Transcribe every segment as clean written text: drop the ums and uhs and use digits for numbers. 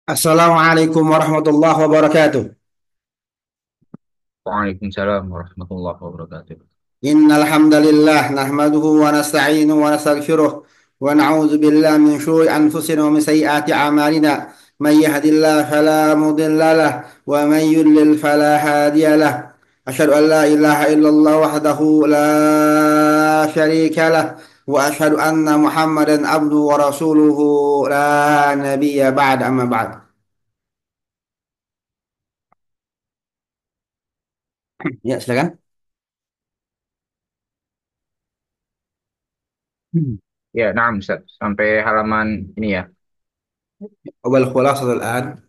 Assalamualaikum warahmatullahi wabarakatuh. Waalaikumsalam warahmatullahi wabarakatuh. Innal hamdalillah nahmaduhu wa nasta'inuhu wa nastaghfiruh wa na'udzu billahi min shururi anfusina wa min sayyiati a'malina. Man yahdihillahu fala mudilla lahu wa man yudlil fala hadiya lahu. Asyhadu an la ilaha illallah wahdahu la syarika lahu wa asyhadu anna Muhammadan abduhu wa rasuluhu la nabiyya ba'da amma ba'd. Ya, silakan. Ya, nah, Ustaz. Sampai halaman ini ya. Awal khulasatul an.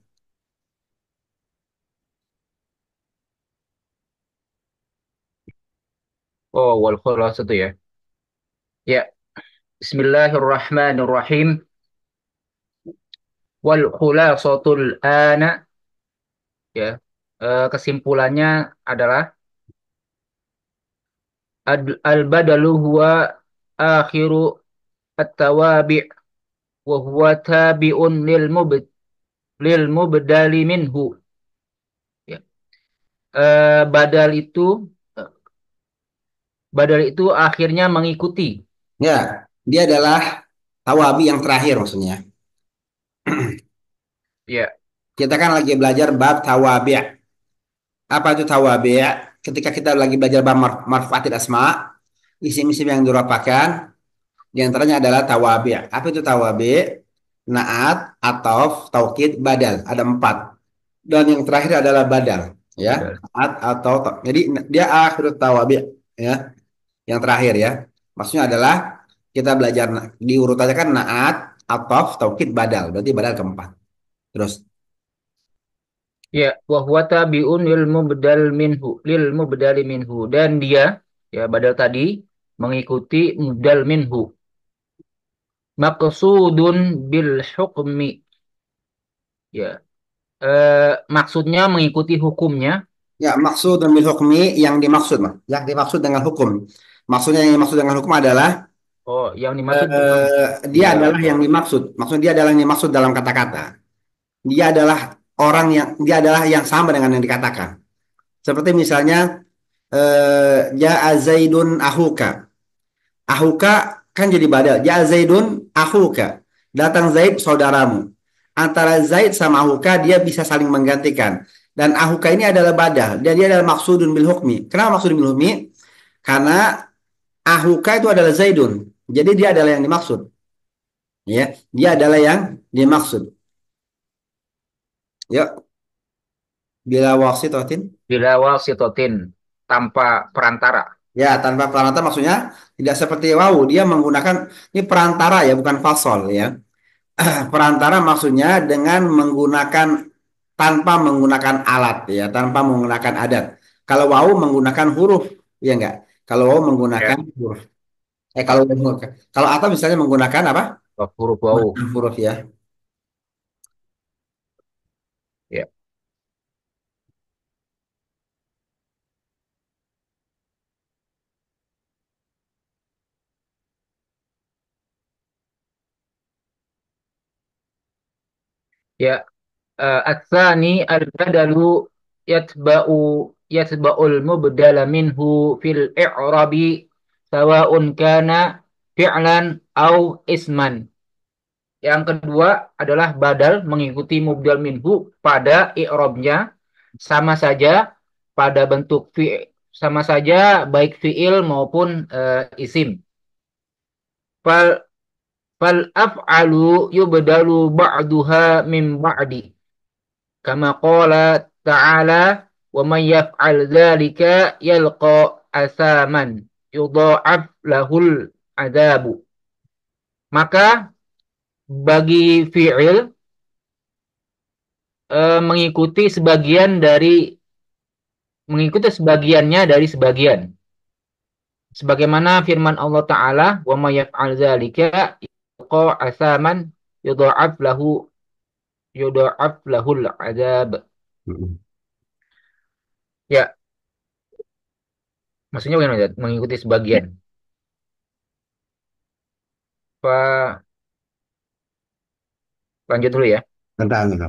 Oh, wal khulasatu ya. Ya, Bismillahirrahmanirrahim. Wal khulasatul ana ya. Kesimpulannya adalah al badalu huwa akhiru at-tawabi' wa huwa tabi'un lil mubdali minhu. Ya. Badal itu akhirnya mengikuti. Ya, dia adalah tawabi yang terakhir maksudnya. Ya, Kita kan lagi belajar bab tawabi. Apa itu tawabi? Ketika kita lagi belajar bab marfu'atil asma, isim-isim yang dirapakan, di antaranya adalah tawabi. Apa itu tawabi? Naat, atof, taukid, badal. Ada empat. Dan yang terakhir adalah badal. Ya, badal. naat atau jadi dia akhir tawabi. Ya, yang terakhir ya. Maksudnya adalah kita belajar diurut aja kan naat, atof, taukid, badal. Berarti badal keempat. Terus, Ya, wa huwa tabi'un lil mubdal minhu dan dia ya badal tadi mengikuti mubdal minhu. Maqsudun bil hukmi ya. Maksudnya mengikuti hukumnya. ya maksud dan bil hukmi yang dimaksud, Mas. Yang dimaksud dengan hukum. Maksudnya yang dimaksud dengan hukum adalah Oh, yang dimaksud dengan dia ya adalah yang dimaksud. Maksudnya dia adalah yang dimaksud dalam kata-kata. Dia adalah dia adalah yang sama dengan yang dikatakan. Seperti misalnya ja Zaidun ahuka. Ahuka kan jadi badal. Ja Zaidun ahuka. Datang Zaid saudaramu. Antara Zaid sama ahuka dia bisa saling menggantikan. Dan ahuka ini adalah badal. Dan dia adalah maksudun bil hukmi. Kenapa maksudun bil hukmi? Karena ahuka itu adalah Zaidun. Jadi dia adalah yang dimaksud. Ya, dia adalah yang dimaksud. Ya, bila wasitotin. bila wasitotin tanpa perantara. Ya, tanpa perantara maksudnya tidak seperti wow, dia menggunakan ini perantara ya, bukan fasol ya. Perantara maksudnya dengan menggunakan tanpa menggunakan alat ya, tanpa menggunakan adat. Kalau wow menggunakan huruf, ya enggak? Kalau wow Ya, menggunakan huruf. oh, Kalau atau misalnya menggunakan apa? huruf wau. Huruf ya. Ya. Ya, At-tsani al-badalu yatba'u yatba'ul mubdala minhu fil i'rabi sawa'un kana fi'lan au isman. Yang kedua adalah badal mengikuti mubdal minhu pada i'rabnya sama saja pada bentuk sama saja baik fi'il maupun isim. Fal fal af'alu yubdalu ba'duha min ba'di. Kama qala ta'ala wa may yaf'al dzalika yalqa asaman yudha'af lahul adabu. Maka bagi fi'il mengikuti sebagiannya dari sebagian. sebagaimana firman Allah Ta'ala, wa may yaf'al dzalika yalqa asaman yudha'af lahu yudha'af lahul adzab. Mm-mm. Ya, maksudnya bagaimana? Ustaz? Mengikuti sebagian. Pak, lanjut dulu ya. Tentang itu.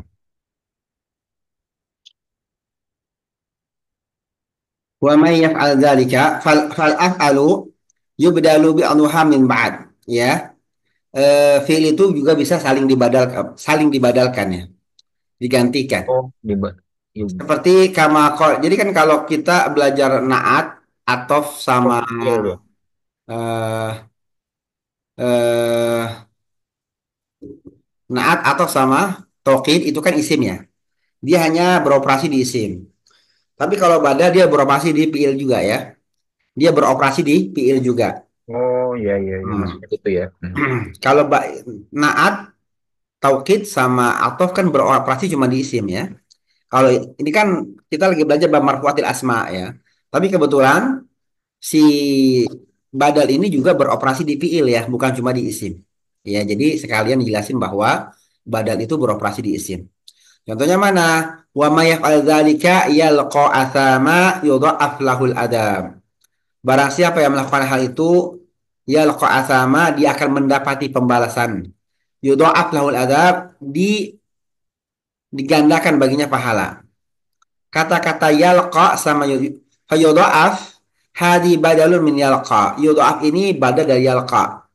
Wa may yaf'al dzalika fal af'alu yubdalu bi anwaha min ba'd. Ya. Fi'il itu juga bisa saling dibadalkan ya, digantikan. Oh, Seperti kama jadi kan kalau kita belajar naat atof oh, sama iya, iya. eh eh naat atof sama tokid itu kan isim ya. Dia hanya beroperasi di isim. Tapi kalau badal dia beroperasi di fi'il juga ya. Dia beroperasi di fi'il juga. Oh, iya, iya, iya. Hmm. Maksudnya gitu ya. Hmm. Kalau naat, taukid sama atof kan beroperasi cuma di isim ya. Kalau ini kan kita lagi belajar bab marfuatil asma ya. Tapi kebetulan si badal ini juga beroperasi di fiil ya, bukan cuma di isim. Ya, jadi sekalian jelasin bahwa badal itu beroperasi di isim. Contohnya mana? Wa may yaf'al dzalika yalqa athama yudha'af lahul adab. Barang siapa yang melakukan hal itu yalqa athama dia akan mendapati pembalasan. Yudha'af lahul adab digandakan baginya pahala. Kata-kata yalqa sama yudha'af hadi badalun min yalqa. Yudha'af ini badal dari yalqa.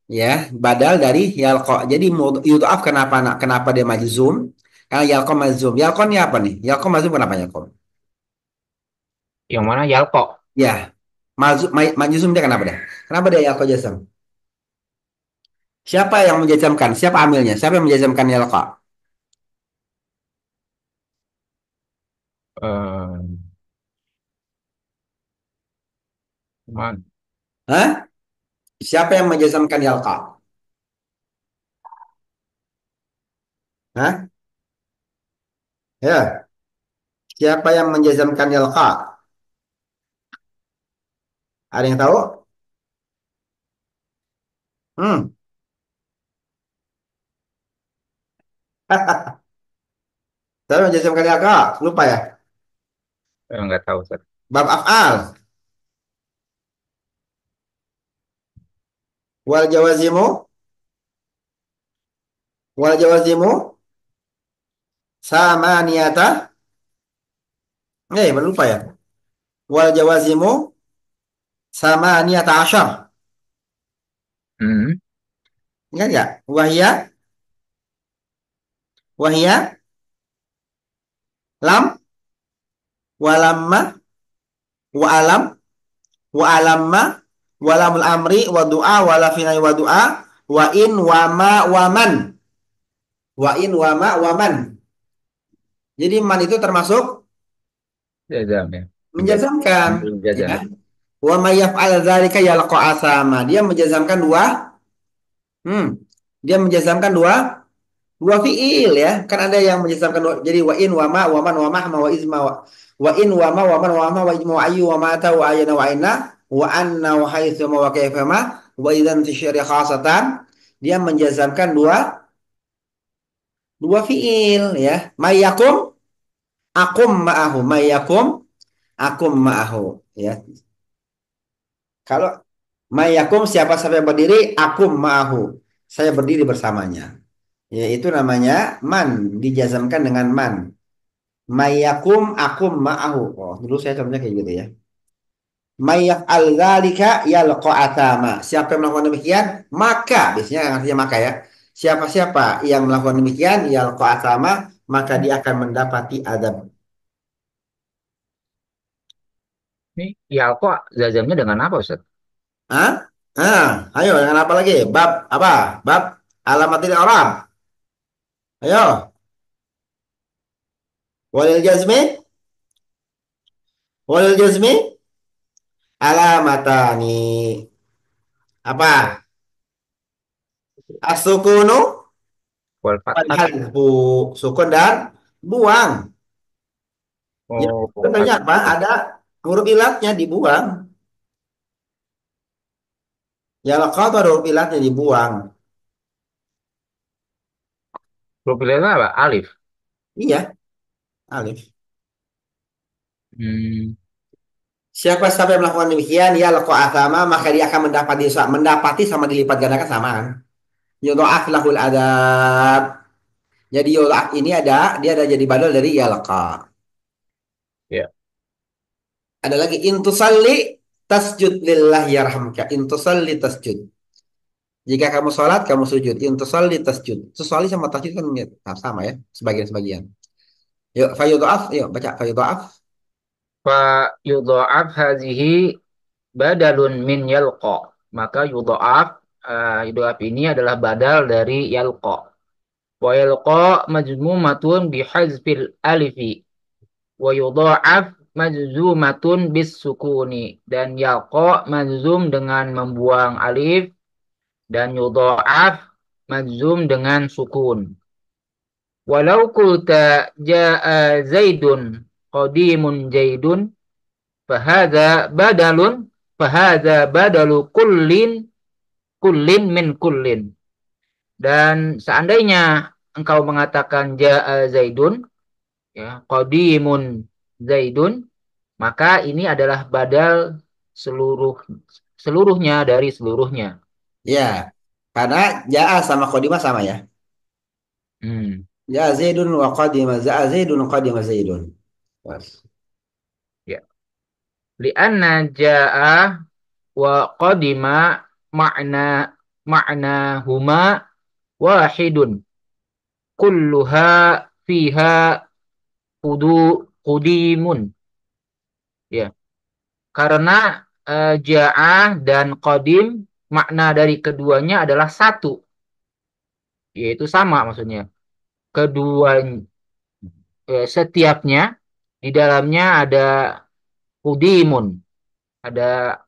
Ya, badal dari yalqa. Jadi yudha'af kenapa dia majzum? Karena yalqa majzum. Yalqa ini apa nih? Yalqa majzum kenapa yalqa? Yang mana Yalko? Ya, majzum dia kenapa dia? Kenapa dia yalqa jazam? Siapa yang menjazamkan? Siapa amilnya? Siapa yang menjazamkan yalqa? Eh, Man. Hah? Siapa yang menjazamkan yalqa? Hah? Ya, siapa yang menjazamkan yalqa? Ada yang tahu? Hmm. Siapa yang menjazamkan yalqa? Lupa ya? Nggak tahu, Ustaz. Bab af'al. Wal jawazimu. Wal jawazimu. Sama niata. Baru lupa ya. Wal jawazimu. Sama niata asyar. Hmm. Ingat nggak? Wahia. Wahia. Lam. Walamma. Wa alam. Wa alamma. Walamul amri. Wa du'a. Wala finai wa du'a. Wa in. Wa ma. Wa man. Wa in. Wa ma. Wa man. Jadi man itu termasuk Jazam ya. menjazamkan. Jazam. Ya. Wa may yaf'al dzalika yalqa asama. Dia menjazamkan dua. Hmm. Dia menjazamkan dua fiil ya. Kan ada yang menjazamkan jadi wa in wa ma wa man wa mahma wa izma wa in wa ma wa man wa ma wa ijma wa ayu wa mata wa ayana wa inna wa anna wa haitsu ma wa kaifa ma wa idzan tisyri khasatan. Dia menjazamkan dua fiil ya. Mayakum akum ma'ahu mayakum akum ma'ahu ya. Kalau mayakum siapa siapa yang berdiri akum ma'ahu. Saya berdiri bersamanya. Ya, itu namanya man, dijazamkan dengan man. Mayakum akum ma'ahu. Oh, dulu saya contohnya kayak gitu ya. Mayak al-zalika yalqa atama. Siapa yang melakukan demikian, maka biasanya yang artinya maka ya. Siapa-siapa yang melakukan demikian yalqa atama, maka dia akan mendapati adab. Ini Yalko jazamnya dengan apa, Ustaz? Hah? Ayo dengan apa lagi? Bab apa? Bab alamatil orang. Ayo. Walil jazmi, walil jazmi alamatani. Apa? As-sukunu Wal wal Fathat. hadfu. Sukun dan buang. Ya, Oh, sebenarnya apa? hadfu. Ada huruf ilatnya dibuang. Ya kau tuh ada huruf ilatnya dibuang. Huruf ilatnya apa? Alif. Iya, alif. Hmm, Siapa yang melakukan demikian, ya lako asama, maka dia akan mendapati sama dilipat gandakan samaan. Yudha'af lahul adab. Jadi yudha'af ini dia ada jadi badal dari ya laka. ya. Ada lagi intusalli tasjud lillah yarhamka. Intusalli tasjud. Jika kamu sholat, kamu sujud. Intusalli tasjud. Sesuali sama tasjud kan sama ya, sebagian-sebagian. Yuk, fayudha'af, yuk baca fayudha'af. Fa yudha'af hazihi badalun min yalqa. Maka yudha'af ini adalah badal dari yalqa. Wa yalqa majmumatun bihazfil alifi. Wa yudha'af majzumatun bis sukuni. Dan yalqa majzum dengan membuang alif. Dan yudha'af majzum dengan sukun. Walau kulta ja'a zaidun qadimun jaidun fahadha badalun fahadha badalu kullin min kullin. Dan seandainya engkau mengatakan ja'a zaidun, ya, qadimun zaidun, maka ini adalah badal seluruh seluruhnya dari seluruhnya. Ya, karena ja'a sama kodima sama ya. Hmm, Ja'a zaidun wa qadima. Ja'a zaidun wa qadima zaidun. Bas. ya. Lianna ja'a wa qadima makna makna huma wahidun kulluha fiha kudimun, ya, karena ja'ah dan qadim makna dari keduanya adalah satu, yaitu sama maksudnya kedua, setiapnya di dalamnya ada kudimun, ada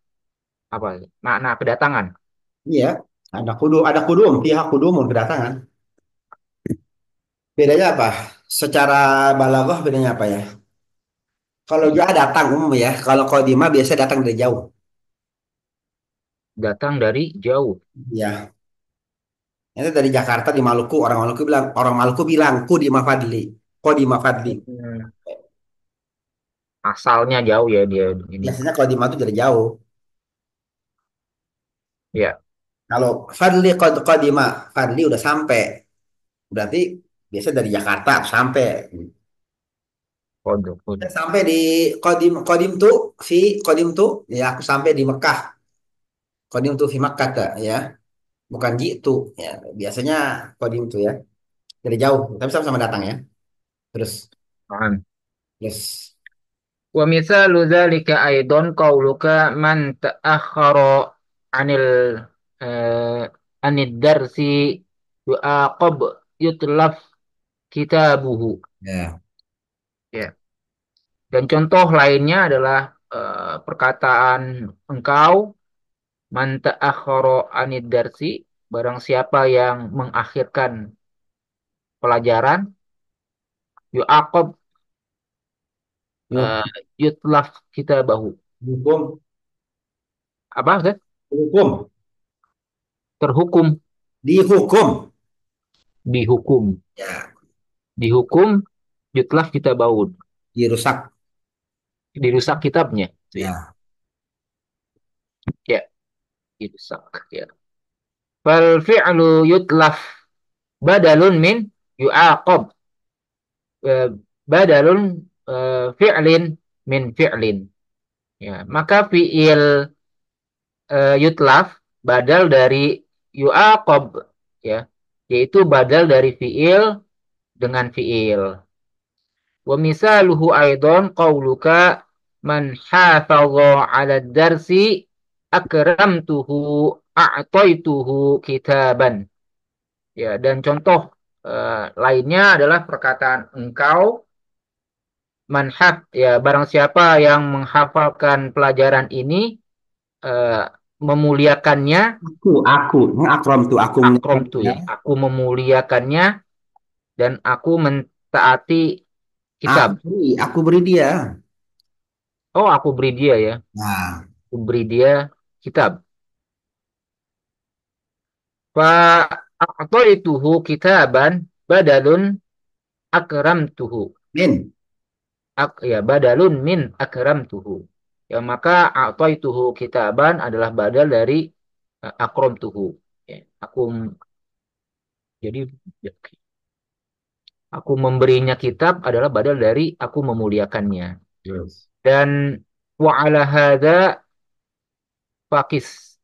apa makna kedatangan. Iya, ada kudum, pihak kudumun kedatangan. Bedanya apa? Secara balaghah bedanya apa ya? Kalau Hmm, dia datang umum ya, kalau kodima biasa datang dari jauh. datang dari jauh. Ya, itu dari Jakarta di Maluku, orang Maluku bilang Kudima Fadli, Kodima Fadli. Hmm, asalnya jauh ya dia ini, Biasanya Kodima itu dari jauh. ya. Kalau Kodima Fadli udah sampai, berarti biasa dari Jakarta sampai. Kodok, kodok. Sampai di Kodim Kodim tuh Kodim tuh ya aku sampai di Mekah. Kodim tuh di Mekah tak, ya, bukan gitu ya. Biasanya Kodim tuh ya dari jauh, tapi sama-sama datang ya. Terus Paham. terus Wa mithalu dzalika aidan qauluka man ta'akhkhara 'anil eh, anid darsi yu'aqab yutlaf kitabuhu. ya. Ya. Dan contoh lainnya adalah perkataan engkau man ta'akhkhara 'anid darsi, barang siapa yang mengakhirkan pelajaran, yu'aqab Yuk, eh, yutlaf kitabahu. hukum Apa Ustaz? hukum Terhukum, dihukum dihukum, ya, dihukum yutlaf kitabahu, dirusak dirusak kitabnya, itu ya. ya. Ya, dirusak, ya. Fal fi'lu yutlaf badalun min yu'aqab. Eh, badalun fi'lin min fi'lin. Ya, maka fi'il yutlaf badal dari yu'aqab, ya, yaitu badal dari fi'il dengan fi'il. Wa misaluhu aidan qauluka man hafadha 'ala darsi akramtuhu a'taituhu kitaban. Ya, dan contoh lainnya adalah perkataan engkau manhaf, ya, barang siapa yang menghafalkan pelajaran ini, eh, memuliakannya, Ini akram tuh aku akrom menyebut tuh ya. ya, aku memuliakannya dan aku mentaati kitab. Aku beri dia. Oh, aku beri dia ya, Nah, aku beri dia kitab. Fa a'taituhu kitaban badalun akramtuhu. Min. Ya badalun min akramtuhu. Ya maka a'taituhu kitaban adalah badal dari akramtuhu. Ya, jadi ya, aku memberinya kitab adalah badal dari aku memuliakannya. Yes. Dan wa ala hadza fakis,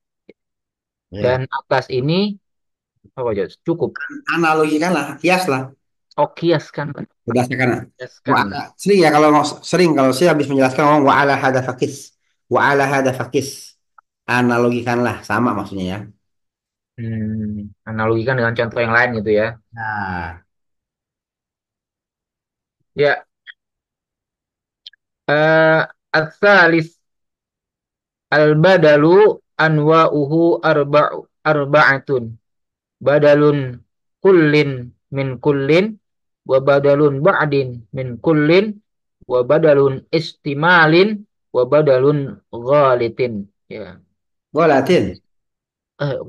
Ya. dan atas ini apa aja cukup. Analogikan lah, kias lah. Oh kias kan, Berdasarkan kiaskan. sering ya kalau sering kalau saya habis menjelaskan ngomong wa ala hada fakis. Wa ala hada fakis. Analogikanlah sama maksudnya ya. Analogikan dengan contoh yang lain gitu ya. Nah, Ya, Ats-tsalis al-badalu anwa'uhu arba'atun. Badalun kullin min kullin wa badalun ba'din min kullin wa badalun istimalin wa badalun ghalitin. Ya, golatin.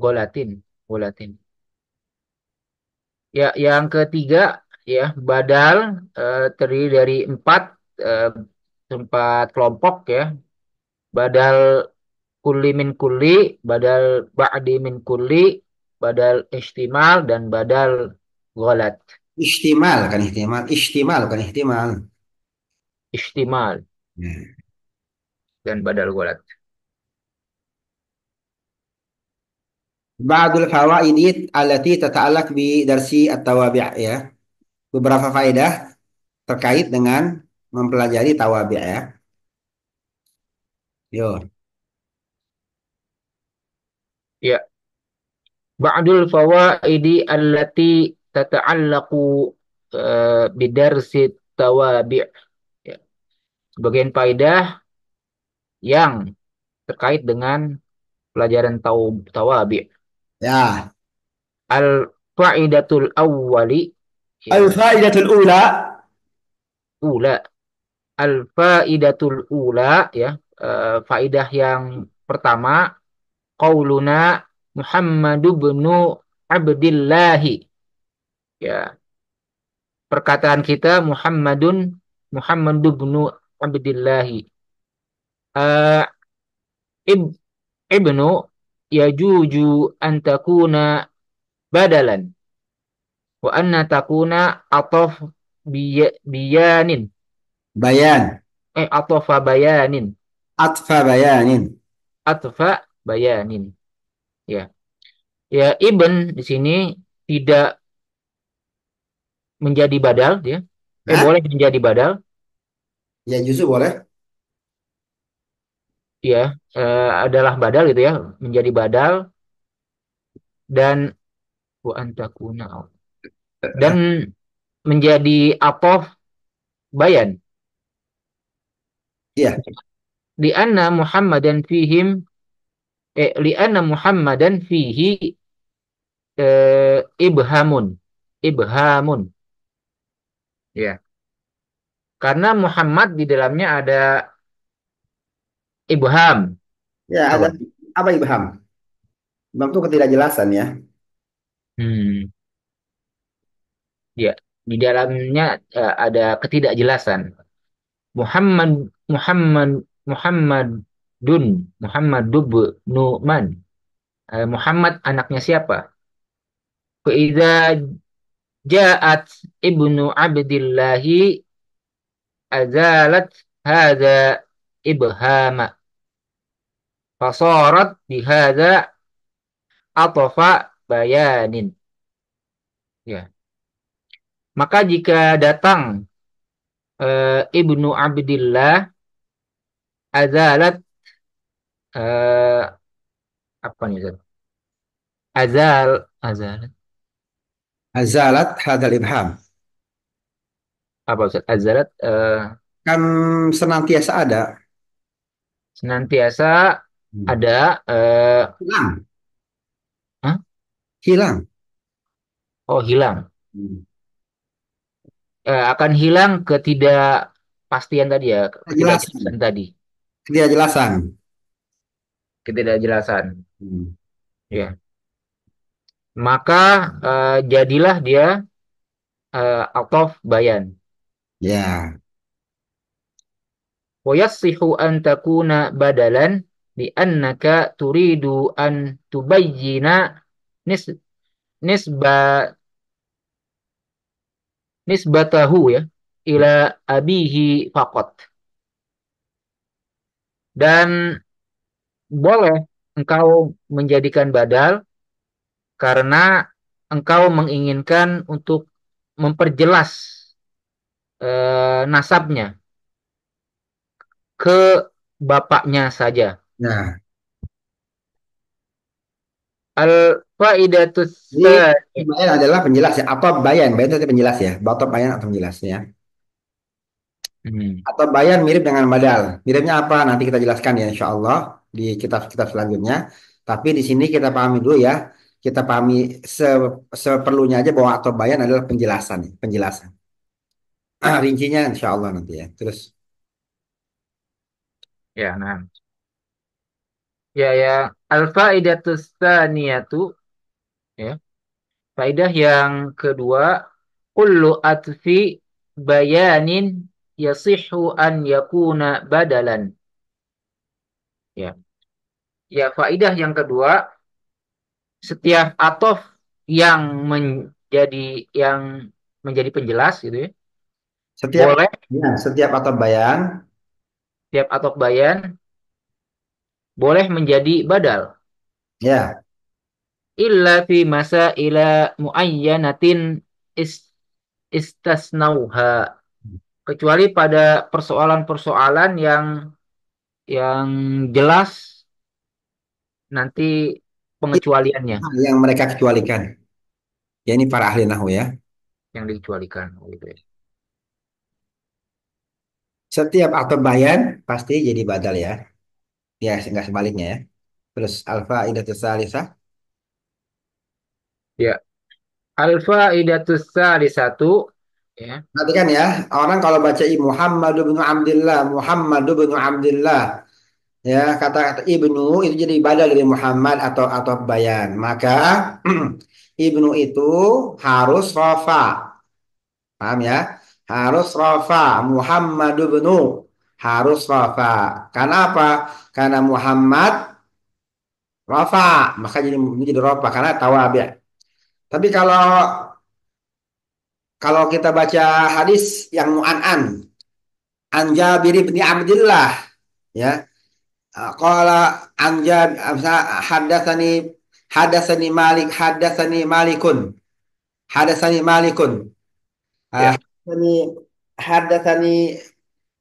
golatin, golatin. Ya, yang ketiga ya badal terdiri dari eh, empat kelompok ya. Badal kulli min kulli, badal ba'di min kulli, badal istimal dan badal ghalat. Istimal kan ihtimal. Istimal kan ihtimal. Istimal Nah. dan badal ghalat. Ba'dul fawaidit allati tata'allaq bi darsi at-tawabi' ya. Beberapa faedah terkait dengan mempelajari tawabi' ya. Yo. Ya, ba'dul fawaidi allati tata'allaqu bidarsi tawabi'. Ya. Sebagian faedah yang terkait dengan pelajaran tawabi'. Ya. Al-fa'idatul awwali ya Al-fa'idatul ula. ula al-faidatul ula ya faidah yang pertama qauluna Muhammad bin Abdillahi ya perkataan kita Muhammad bin Abdillahi Eh, ib, ibnu yajuju an takuna badalan wa anna takuna ataf biyanin Bayan. atafa bayanin Atfa bayanin. atfa bayanin ya. Ya, Ibn di sini tidak menjadi badal, ya. Hah? Boleh menjadi badal, Ya justru boleh. ya. Adalah badal gitu ya, menjadi badal dan wa antakuna dan menjadi atof bayan. Iya. Di anna Muhammadan fihim li anna Muhammadan fihi ibhamun. Ibhamun, ya. Karena Muhammad di dalamnya ada ibham. Ya ada Apa? apa ibham? Ibham itu ketidakjelasan ya. Hmm. Ya, di dalamnya ada ketidakjelasan. Muhammad Muhammad Muhammadun Muhammadub Numan. Muhammad anaknya siapa? Faidza ja'at ibnu Abdillahi azalat hadza ibhama. Fasarat bihadza atafa bayanin. Ya. Maka jika datang ibnu Abdillah azalat apa nih Ustaz? Azal Azalat hadal ibham. apa Ustaz? Azalat Kan senantiasa ada. senantiasa Hmm. ada eh, Hilang. hah? Hilang. Oh hilang. Hmm. Akan hilang ketidakpastian tadi ya, Kejelasan. ketidakjelasan tadi, Ketidakjelasan. ketidakjelasan. Hmm. Ya. maka jadilah dia atof bayan. Ya. ويصح أن تكون بدلا لأنك تريد أن تبين نس- نسبة nisbatahu ya ila abihi faqat, dan boleh engkau menjadikan badal karena engkau menginginkan untuk memperjelas nasabnya ke bapaknya saja. Nah, Al faidatus ini bayan adalah penjelas ya. Atau bayan, bayan itu penjelas ya. Atau bayan atau penjelas ya. Hmm. Atau bayan mirip dengan badal. Miripnya apa? Nanti kita jelaskan ya insya Allah di kitab-kitab selanjutnya. Tapi di sini kita pahami dulu ya. Kita pahami seperlunya aja bahwa atau bayan adalah penjelasan, ya. Penjelasan. Rincinya insya Allah nanti ya. Terus Ya, nah. Ya, ya. Al faidatus tsaniyatu ya. Faidah yang kedua, kullu atfi bayanin yasihu an yakuna badalan. Ya. Ya, faidah yang kedua, setiap atof yang menjadi penjelas gitu ya, setiap boleh ya, setiap atau bayan setiap atof bayan boleh menjadi badal. ya Illa fi masa ila muayyanatin is- istasnauha, kecuali pada persoalan-persoalan yang jelas nanti pengecualiannya yang mereka kecualikan. Ya ini para ahli nahu ya. yang dikecualikan gitu ya. Setiap atau bayan pasti jadi badal ya. Ya, nggak sebaliknya ya. Terus alfa idatus salisah. Ya, alfa idatus satu ya. Perhatikan ya, orang kalau baca Muhammad bin Abdullah, Muhammad bin Abdullah, ya kata-kata ibnu itu jadi badal dari Muhammad atau bayan. Maka ibnu itu harus rafa, paham ya? Harus rafa, Muhammad bin harus rafa. Karena apa? Karena Muhammad rafa, maka jadi rafa karena tawabi'. Tapi kalau kita baca hadis yang mu'an'an, an Jabir bin Abdullah, ya, qala an Jabir, hadatsani hadatsani Malik, hadatsani Malikun, Ya, hadatsani hadatsani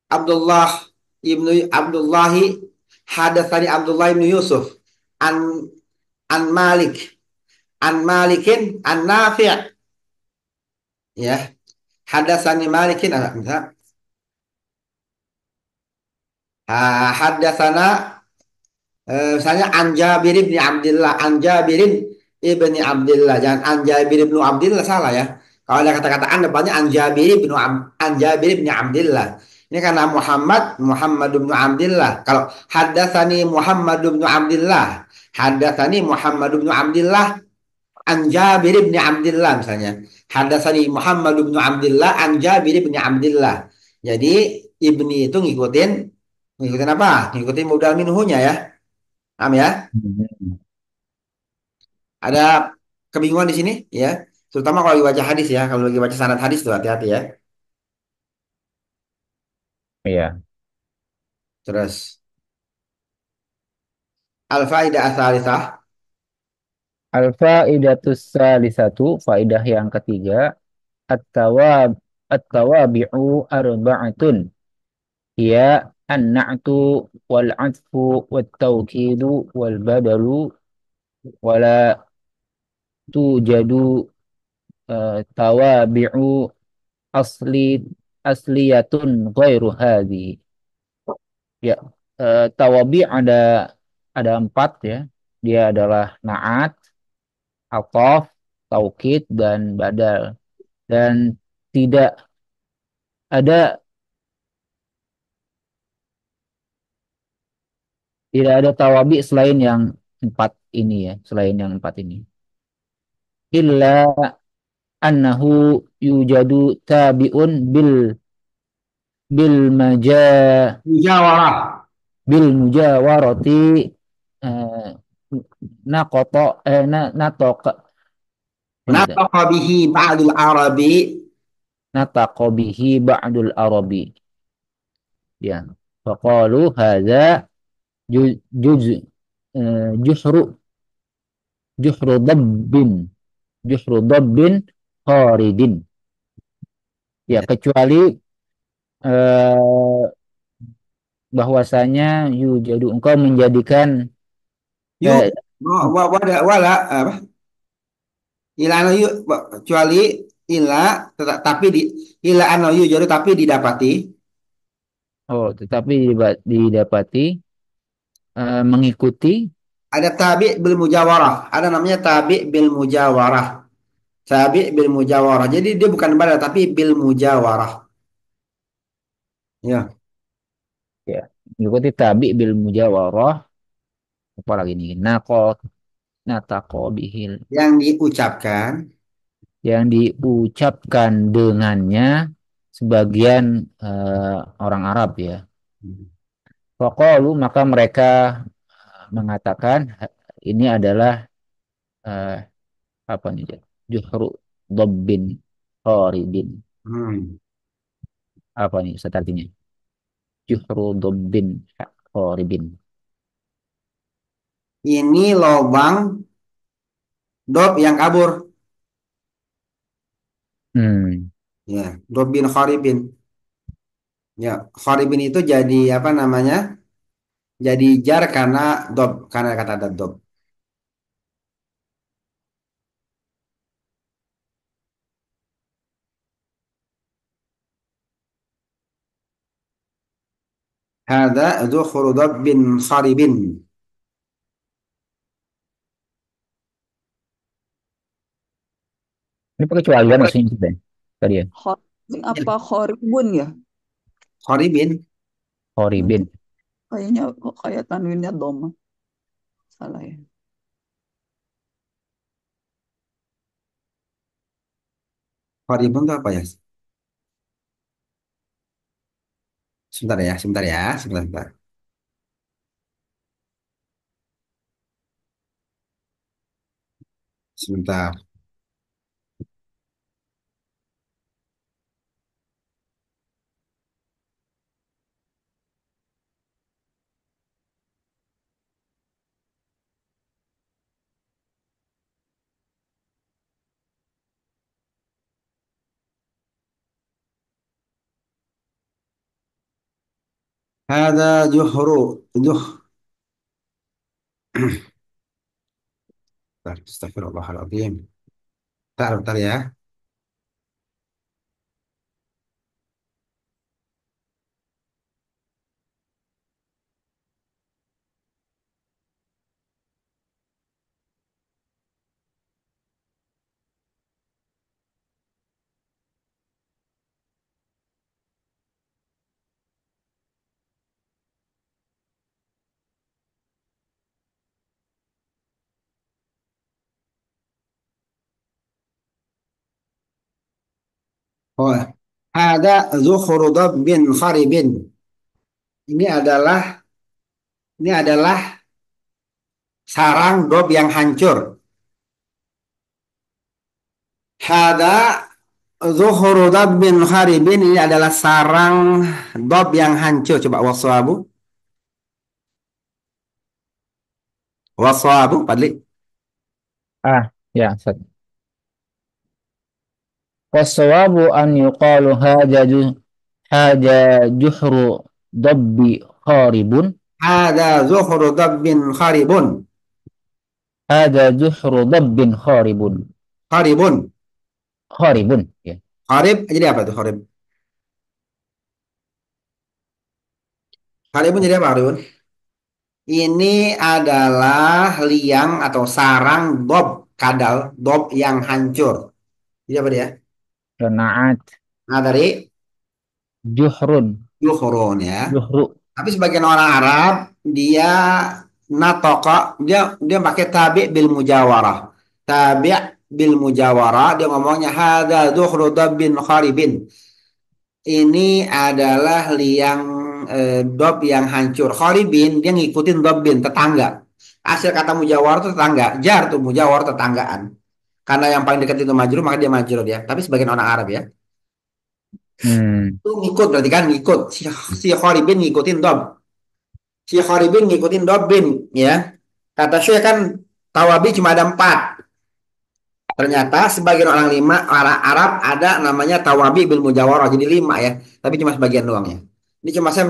Abdullah ibnu Abdullahi, hadatsani Abdullah ibnu Yusuf, an an Malik, an Malikin, an Nafi', ya, hadatsani Malikin, hadatsana, misalnya Anjabirin bin Abdullah, Anjabirin ibni Abdullah, jangan Anjabir bin Abdullah, salah ya. Kalau ada kata-kata an depannya Anjabir bin Abdullah. Ini karena Muhammad bin Abdullah. Kalau hadatsani Muhammad bin Abdullah, hadatsani Muhammad bin Abdullah Anjabir bin Abdullah misalnya. Hadatsani Muhammad bin Abdullah Anjabir bin Abdullah. Jadi ibni itu ngikutin apa? Ngikutin modal minuhunya ya. Paham ya? hmm, Ada kebingungan di sini ya. Terutama kalau lagi baca hadis ya. Kalau lagi baca sanad hadis tuh hati-hati ya. iya. Terus al-faidah ats-tsalitsah. Alfa idatus satu faidah yang ketiga, at-tawab at-tawabi'u arba'atun, ya an-na'tu wal 'atfu wat tawkidu wal badalu wala tujadu tawabi'u asli asliyatun ghairu hadhi. Ya, tawabi ada empat ya. Dia adalah naat, atof, taukid, dan badal. Dan tidak ada tidak ada tawabi selain yang empat ini ya, selain yang empat ini. illa annahu yujadu tabi'un bil maja Musyawarah. bil mujawarati eh, naqata natoka benar Nataqa bihi ba'dul Arabi. nataqa bihi ba'dul arabi ya faqalu hadza juz juhru dabbin kharidin ya Ya. kecuali eh, bahwasanya yujadu engkau menjadikan Yuk, eh, wala apa? Ilana yuk kecuali ila tapi di ila ano yuk jadi tapi didapati oh tetapi didapati mengikuti ada tabi bil mujawarah. Ada namanya tabi bil mujawarah. Tabi bil mujawarah. Jadi dia bukan badal tapi bil mujawarah. Ya, ya mengikuti tabi bil mujawarah apa lagi nih natako bihil yang diucapkan yang diucapkan dengannya sebagian orang Arab ya. Faqalu maka mereka mengatakan ini adalah eh, apa nih Jack? Juhru dabbin kharidin. hmm, Apa nih Ustaz artinya? Juhru dabbin kharidin. ini lobang dob yang kabur. Hmm. Ya, dob bin kharibin. Ya, kharibin itu jadi apa namanya? Jadi jar karena dob karena kata ada dob. Hada zuhru dob bin kharibin. Ini pengecualian maksudnya Ustaz, ya? Tadi ya. Khoribin Ya, apa khoribun ya? kharibin. Nanti Kharibin. kayaknya kok kayak tanwinnya doma. Salah ya. Kharibun itu apa ya? Sebentar ya, sebentar ya, sebentar, sebentar. Sebentar. Hada juh. Astagfirullahaladzim. Bentar, bentar ya. Oh, ada Zuhrudab bin Kharibin. Ini adalah ini adalah sarang dob yang hancur. Hada Zuhrudab bin Kharibin ini adalah sarang dob yang hancur. Coba waswabu. Waswabu, Padli. Ah, ya, Ustaz. Wassawabu an yuqalu haja juhru dabbi kharibun. Hada Zuhrudab bin Kharibun. Haja juhru dabbin kharibun. Kharibun. Kharibun, ya. Kharib, jadi apa tuh Kharib? Kharibun jadi apa Kharibun? Ini adalah liang atau sarang dob kadal, dob yang hancur. Jadi apa dia? Qanaat Nah, dari juhrun Yuhurun ya. juhru Tapi sebagian orang Arab dia natoka dia dia pakai tabi bil mujawarah. Tabi bil mujawarah, dia ngomongnya hadza dhuhru dabbin kharibin. Ini adalah liang dob yang hancur. Kharibin dia ngikutin dobbin tetangga. Hasil kata mujawarah itu tetangga. Jar tuh mujawarah tetanggaan. Karena yang paling dekat itu majrur maka dia majrur ya. Tapi sebagian orang Arab ya. Hmm. Itu ngikut berarti kan ngikut. Si Kharibin ngikutin dob. Si Kharibin ngikutin dobbin ya. Kata Syekh kan tawabi cuma ada empat. Ternyata sebagian orang lima orang Arab ada namanya tawabi bil mujawarah jadi lima ya, tapi cuma sebagian doang ya. Ini cuma saya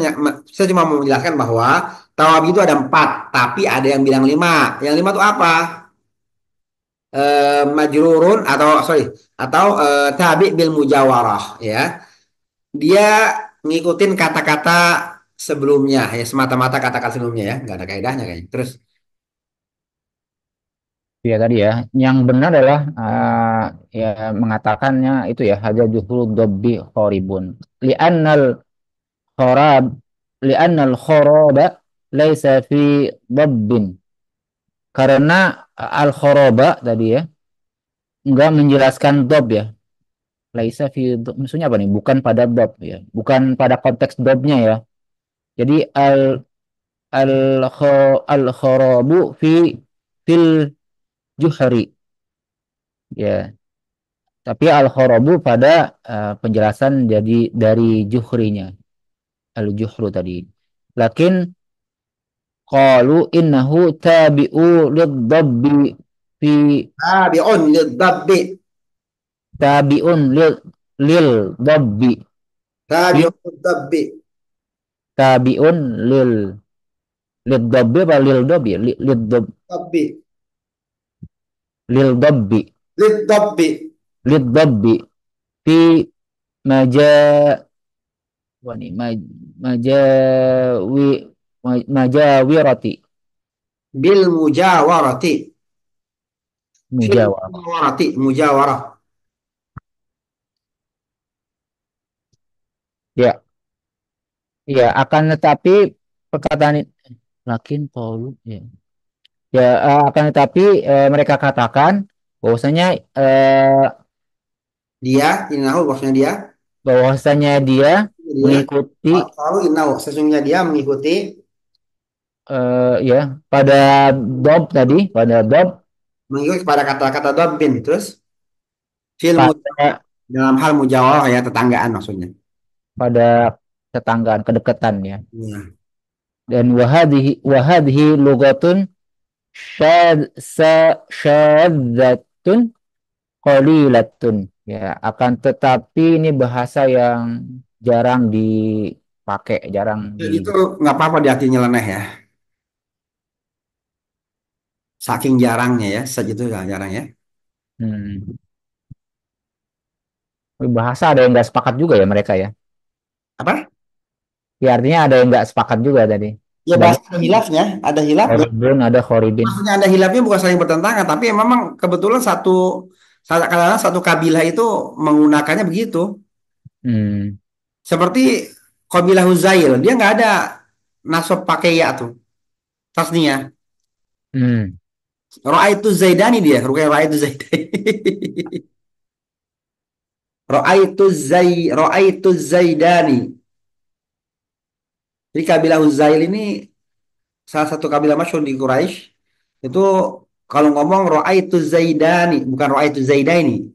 cuma mau menjelaskan bahwa tawabi itu ada empat, tapi ada yang bilang lima. Yang lima itu apa? Majrurun atau sorry atau tabi bil mujawarah ya. Dia ngikutin kata-kata sebelumnya ya semata-mata kata-kata sebelumnya ya, nggak ada kaidahnya kayaknya. Terus Ya tadi ya, yang benar adalah ya mengatakannya itu ya haja juhru dobbi khoribun. Li'annal khorab, li'annal khoroba laisa fi dabbin. Karena al khoroba tadi ya enggak menjelaskan dob ya. Laisa fi maksudnya apa nih? Bukan pada dob ya, bukan pada konteks dobnya ya. Jadi al al khorobu fil juhri ya. Tapi al-kharabu pada penjelasan jadi dari juhrinya, al-juhru tadi. Lakin qalu innahu tabi'u lid-dabbi fi tabi'un lidabbi tabi'un lil dabbi fi tabi'un lidabbi tabi'un lil lid dabbi apa lil dabbi lid dabbi lil dabbi lidabbi lid dabbi fi maja wani majawi majawirati bil mujawarati fil mujawarah. mujawarati mujawarah. Ya, ya akan tetapi perkataan lakin Paulu ya. Ya akan tetapi mereka katakan bahwasanya eh, Dia inahu maksudnya bahwasanya dia dia mengikuti selalu inahu sesungguhnya dia mengikuti ya pada dob tadi pada dob mengikuti kepada kata-kata dabbin terus fil pada dalam hal mujawarah ya tetanggaan maksudnya pada tetanggaan kedekatan ya ya. dan wahadhi lugatun syadzatun qalilatun ya akan tetapi ini bahasa yang jarang dipakai jarang di Itu nggak apa-apa di arti nyeleneh ya saking jarangnya ya segitu jarang ya hmm, bahasa ada yang nggak sepakat juga ya mereka ya apa ya artinya ada yang nggak sepakat juga tadi ya banyak bahasa ada hilafnya ada hilaf khoribun ada khoribin maksudnya ada hilafnya bukan saling bertentangan tapi memang kebetulan kadang-kadang satu kabilah itu menggunakannya begitu hmm, seperti kabilah Huzail dia nggak ada nasab pakai ya tuh tasniah hmm, Ra'aitu Zaidani dia bukan Ra'aitu Zaidani Ra'aitu Zaidani jadi kabilah Huzail ini salah satu kabilah masyhur di Quraisy itu kalau ngomong Ra'aitu Zaidani bukan Ra'aitu Zaidaini.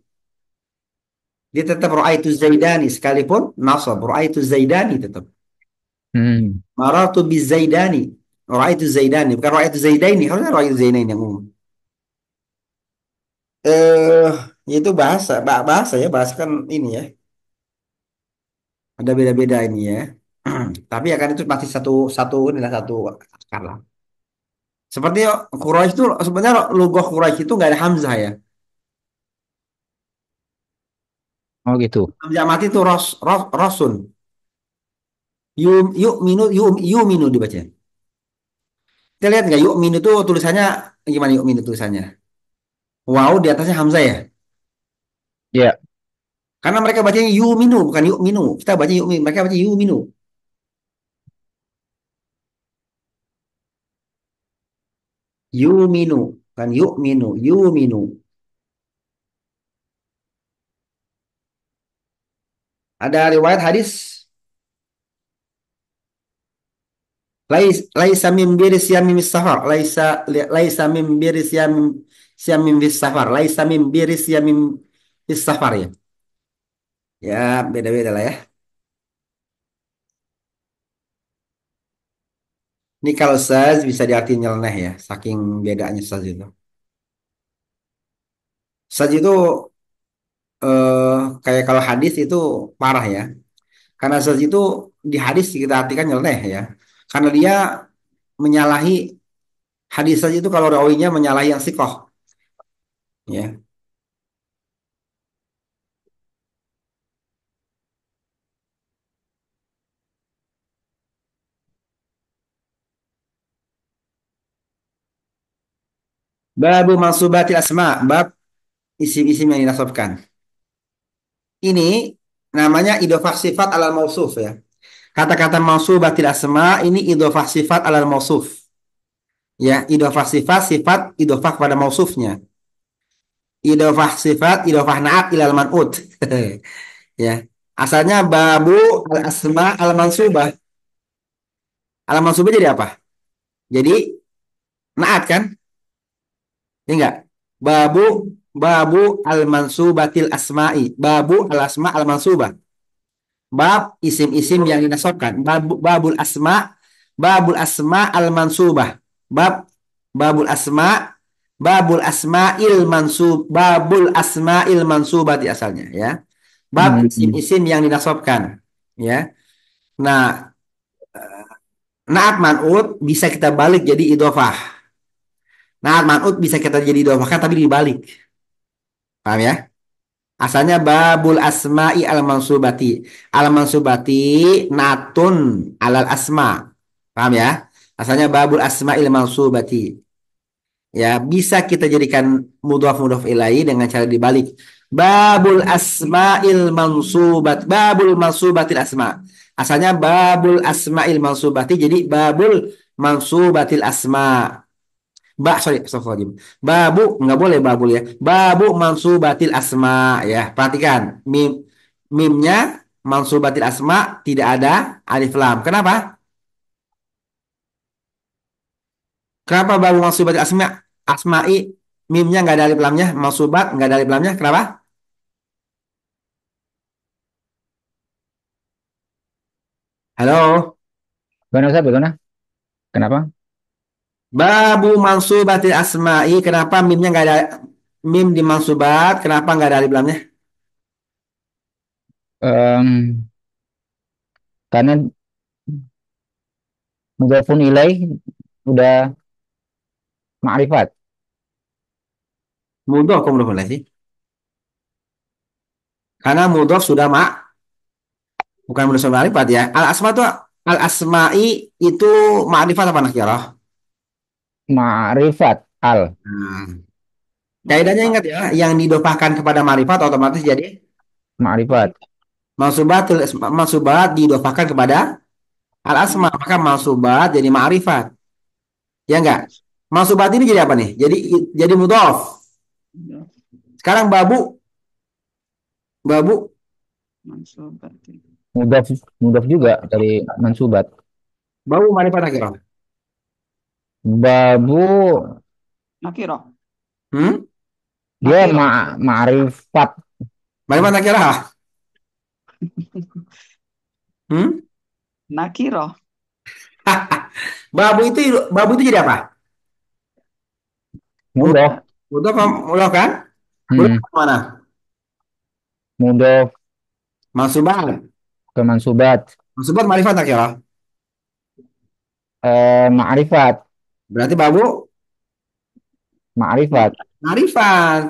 Dia tetap Ra'aitu Zaidani sekalipun nasab Ra'aitu Zaidani tetap. hmm. Maratu Zaidani. Ra'aitu Zaidani bukan Ra'aitu Zaidaini. Harusnya Ra'aitu Zaidani yang umum. Eh itu bahasa ya bahasa kan ini ya ada beda-beda ini ya. Tapi ya kan itu pasti satu satu inilah satu akar lah. Seperti Quraisy itu sebenarnya logo Quraisy itu nggak ada Hamzah ya. Oh gitu Hamzah mati itu Rosun. Yuk minu yuk minu dibaca. Kita lihat nggak yuk minu itu tulisannya gimana yuk minu tulisannya? Wow di atasnya Hamzah ya. ya Karena mereka bacanya yuminu bukan yu'minu. Kita baca yu'minu, mereka baca yuminu. Yuminu, kan yu'minu, yuminu. Ada riwayat hadis laisa min bir siyamin safar, laisa min bir siyamin bis safar, laisa min bir siyamin bis safar ya. Ya, beda-beda lah ya. Ini kalau saz bisa diartikan nyeleneh ya, saking bedanya saz itu. Saz itu eh, kayak kalau hadis itu parah ya. Karena saz itu di hadis kita artikan nyeleneh ya. Karena dia menyalahi hadis saja itu kalau rawinya menyalahi yang sikoh ya. Babu mansubatil asma, bab isim-isim yang dinasabkan. Ini namanya idhofah sifat alal mausuf ya. Kata-kata mansubatil asma ini idhofah sifat alal mausuf. Ya, idhofah sifat sifat idhofah kepada mausufnya. Idhofah sifat idhofah naat ilal man'ut. Ya. Asalnya babu al asma al mansubah. Al mansubah jadi apa? Jadi naat kan? Ya enggak? Babu babu al mansubatil asma'i. Babu al asma al mansubah. Bab isim-isim yang dinasabkan. Babul asma, babul asma al mansubah. Babul asma, babul asma'il mansub, babul asma'il mansubati asalnya ya. Bab Hmm. isim-isim yang dinasabkan ya. Nah, naat man'ut bisa kita balik jadi idhofah. Naat man'ut bisa kita jadi idhofahkan tapi dibalik. Paham ya? Asalnya babul asma'i al mansubati. Al mansubati natun alal asma. Paham ya? Asalnya babul asma'il mansubati. Ya, bisa kita jadikan mudhaf mudhaf ilaih dengan cara dibalik. Babul asma'il mansubat. Babul mansubatil asma. Asalnya babul asma'il mansubati jadi babul mansubatil asma. Sorry, astagfirullahaladzim. Babu, nggak boleh babul ya. Babu mansubatil asma ya. Perhatikan, mimnya mansubatil asma tidak ada alif lam. Kenapa? Kenapa babu mansubatil asma? Asma'i mimnya nggak ada alif lamnya, mansubat nggak ada alif lamnya. Kenapa? Halo. Gimana Ustaz? Bagaimana? Kenapa? Babu mansubatil asma'i. Kenapa mimnya nggak ada mim di mansubat? Kenapa nggak ada alif lamnya? Em, karena mudhafun ilaih udah ma'rifat. Mudah kok belum mulai sih. Karena mudah sudah bukan mudah sudah ma'rifat ya. Al asma itu al asma'i itu ma'rifat apa nakirah? Ma'rifat al Hmm. Kaidahnya Makrifat. ingat ya, yang didofahkan kepada ma'rifat otomatis jadi ma'rifat. mansubat. Mansubat didofahkan kepada al asma, maka mansubat jadi ma'rifat. Ya enggak? Mansubat ini jadi apa nih? Jadi mudhof. Sekarang babu babu Mansubati. Mudhaf mudhaf juga dari mansubat. babu ma'rifat nakirah. Babu Nakiro. Hmm? dia Nakiro. ma'rifat. Ma'rifat nakirah. Hmm? Nakiro. Babu itu jadi apa? Mudhof. Mudhaf. Mudhof apa? Mudhof kan? Mudhof Hmm. mana? Mudhaf Mansubat. ke mansubat. Mansubat ma'rifat nakirah. Ma'rifat. Berarti babu Ma'rifat. ma'rifat.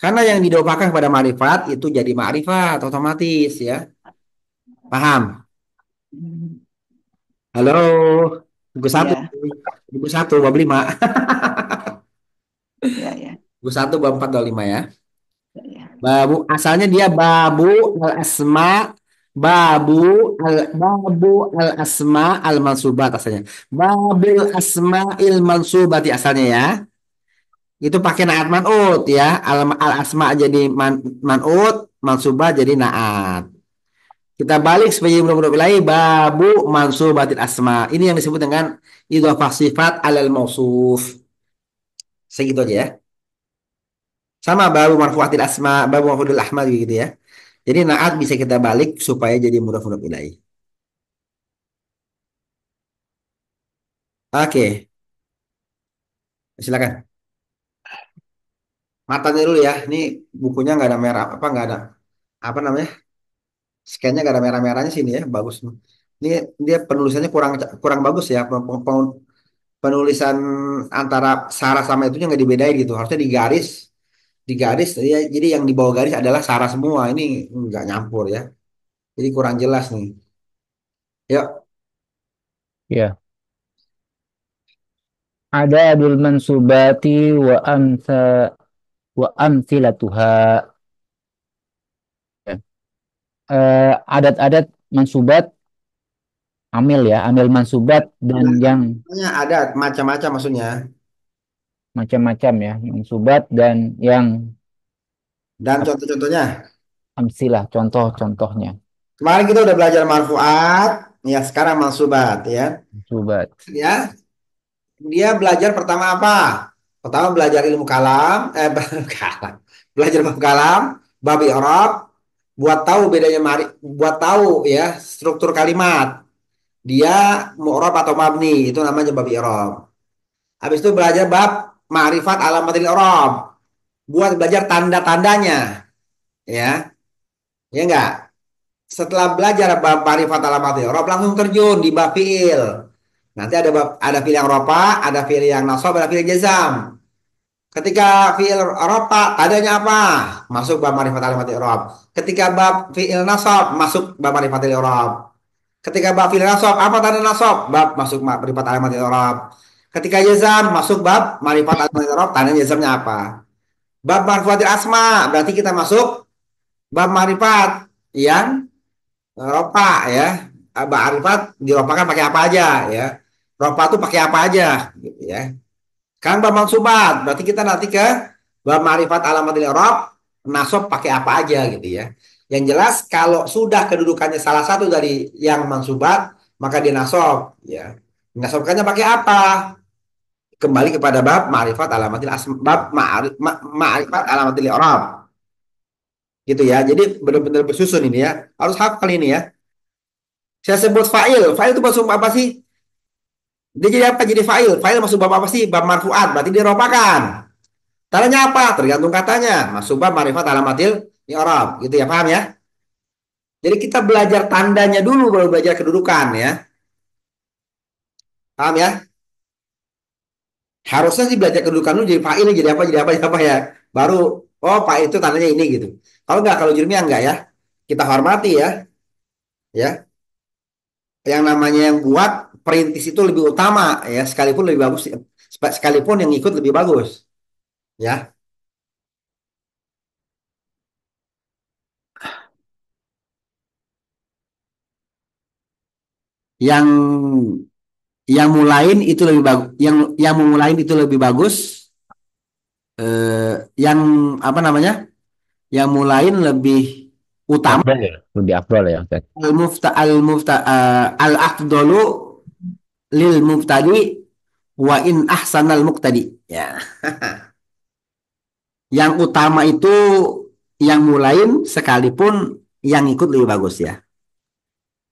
Karena yang didofahkan kepada ma'rifat itu jadi ma'rifat otomatis ya. Paham? Halo, buku satu, Ya, buku satu bab lima, ya, ya, buku satu bab empat bab lima ya. ya. Babu asalnya dia babu al asma, babu al asma al mansubat asalnya. Babul asma il mansubati asalnya ya. Itu pakai naat man'ut ya. Al asma jadi man'ut, mansubat jadi naat. Kita balik sebagai mudhof ilaih babu mansubatil asma. Ini yang disebut dengan idhofah sifat alal mausuf. Segitu aja ya. Sama babu marfu'atil asma, babu marfu'atil ahmad gitu ya. Jadi naat bisa kita balik supaya jadi mudhof ilaih. Oke, silakan. Matanya dulu ya. Ini bukunya nggak ada merah apa nggak ada apa namanya? Scan-nya nggak ada merah-merahnya sini ya. Bagus. Ini dia penulisannya kurang kurang bagus ya. Penulisan antara Sarah sama itunya nggak dibedain gitu. Harusnya digaris. Jadi yang di bawah garis adalah Sarah semua. Ini nggak nyampur ya. Jadi kurang jelas nih. Yuk, Ya. Ada adul mansubati wa amthilatuha. Ya. Adat-adat mansubat amil ya, amil mansubat dan yang makanya ada macam-macam maksudnya. macam-macam ya, mansubat dan yang Dan contoh-contohnya. amsilah, contoh-contohnya. Kemarin kita udah belajar marfuat, ya sekarang mansubat ya. Mansubat. Ya, dia belajar pertama apa? Pertama belajar ilmu kalam, kalam. Belajar bab kalam, bab i'rab, buat tahu bedanya buat tahu ya struktur kalimat. Dia mu'rab atau mabni, itu namanya bab i'rab. Habis itu belajar bab ma'rifat alamatil i'rab, buat belajar tanda-tandanya, ya. Ya enggak? Setelah belajar bab ma'rifat alamatil i'rab langsung terjun di bab fiil. Nanti ada fiil yang rofa, ada fiil yang nasab, ada fiil yang jazam. Ketika fiil rofa, tandanya apa? Masuk bab ma'rifat alamat i'rab. Ketika bab fiil nasab, masuk bab ma'rifat i'rab. Ketika bab fiil nasab, apa tanda nasab? Bab masuk ma'rifat alamat i'rab. Ketika jazam, masuk bab ma'rifat alamat i'rab, tanda jazamnya apa? Bab marfuatil asma, berarti kita masuk bab ma'rifat yang rofa ya. Ma'rifat diropakan pakai apa aja ya. Rofa itu pakai apa aja gitu ya. Kan bab mansubat, berarti kita nanti ke bab ma'rifat alamatil i'rab, nasab pakai apa aja gitu ya. Yang jelas kalau sudah kedudukannya salah satu dari yang mansubat, maka dia nasab ya. Nasabkannya pakai apa? Kembali kepada bab ma'rifat alamatil asma, bab ma'rifat alamatil i'rab gitu ya. Jadi benar-benar bersusun ini ya. Harus hafal ini ya. Saya sebut fa'il. Fa'il itu masuk apa sih? Dia jadi apa? Jadi fa'il. Fa'il masuk bab apa sih? Bab marfu'at. Berarti dia ropakan. Tandanya apa? Tergantung katanya. Masuk bab ma'rifat alamatil i'rab. Gitu ya, paham ya? Jadi kita belajar tandanya dulu baru belajar kedudukan ya. Paham ya? Harusnya sih belajar kedudukan dulu jadi fa'il jadi apa ya. Baru oh fa'il itu tandanya ini gitu. Kalau enggak kalau jurumnya enggak ya. Kita hormati ya, ya. Yang namanya yang buat perintis itu lebih utama ya, sekalipun lebih bagus sekalipun yang ikut lebih bagus ya. Yang mulain itu lebih bagus, yang memulain itu lebih bagus, yang apa namanya, yang mulain lebih utama. Afdal ya, lebih afdal ya Ustaz. Al afdalu lil muftadi wa in ahsanal muqtadi ya. Yang utama itu yang mulain sekalipun yang ikut lebih bagus ya.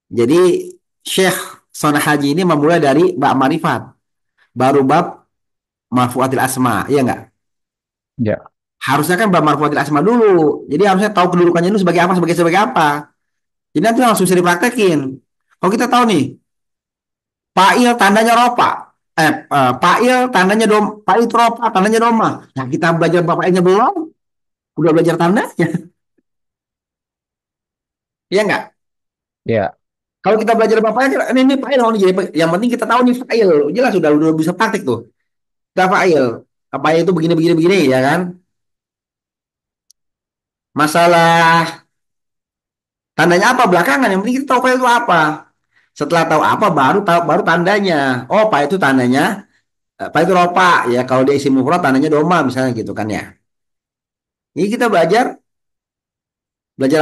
Jadi Syekh Sonah Haji ini memulai dari bab marifat, baru bab marfuatil asma, iya nggak? Ya, Harusnya kan bab marfuatil asma dulu. Jadi harusnya tahu kedudukannya itu sebagai apa, sebagai apa. Jadi nanti langsung bisa dipraktekin. Kalau kita tahu nih, fa'il tandanya ropa. Fa'il tandanya fa'il itu ropa, tandanya doma. Nah, kita belajar bapaknya belum, udah belajar tandanya. Iya nggak? ya, Kalau kita belajar bapaknya, ini fa'il mau jadi. Yang penting kita tahu nih fa'il. Jelas udah bisa praktek tuh. Kita fa'il. Apa itu begini begini begini ya kan? Masalah tandanya apa belakangan, yang penting kita tahu file itu apa. Setelah tahu apa baru tandanya. Oh, pak itu tandanya pak itu ropa ya. Kalau dia isi mufrad tandanya doma misalnya gitu kan ya. Ini kita belajar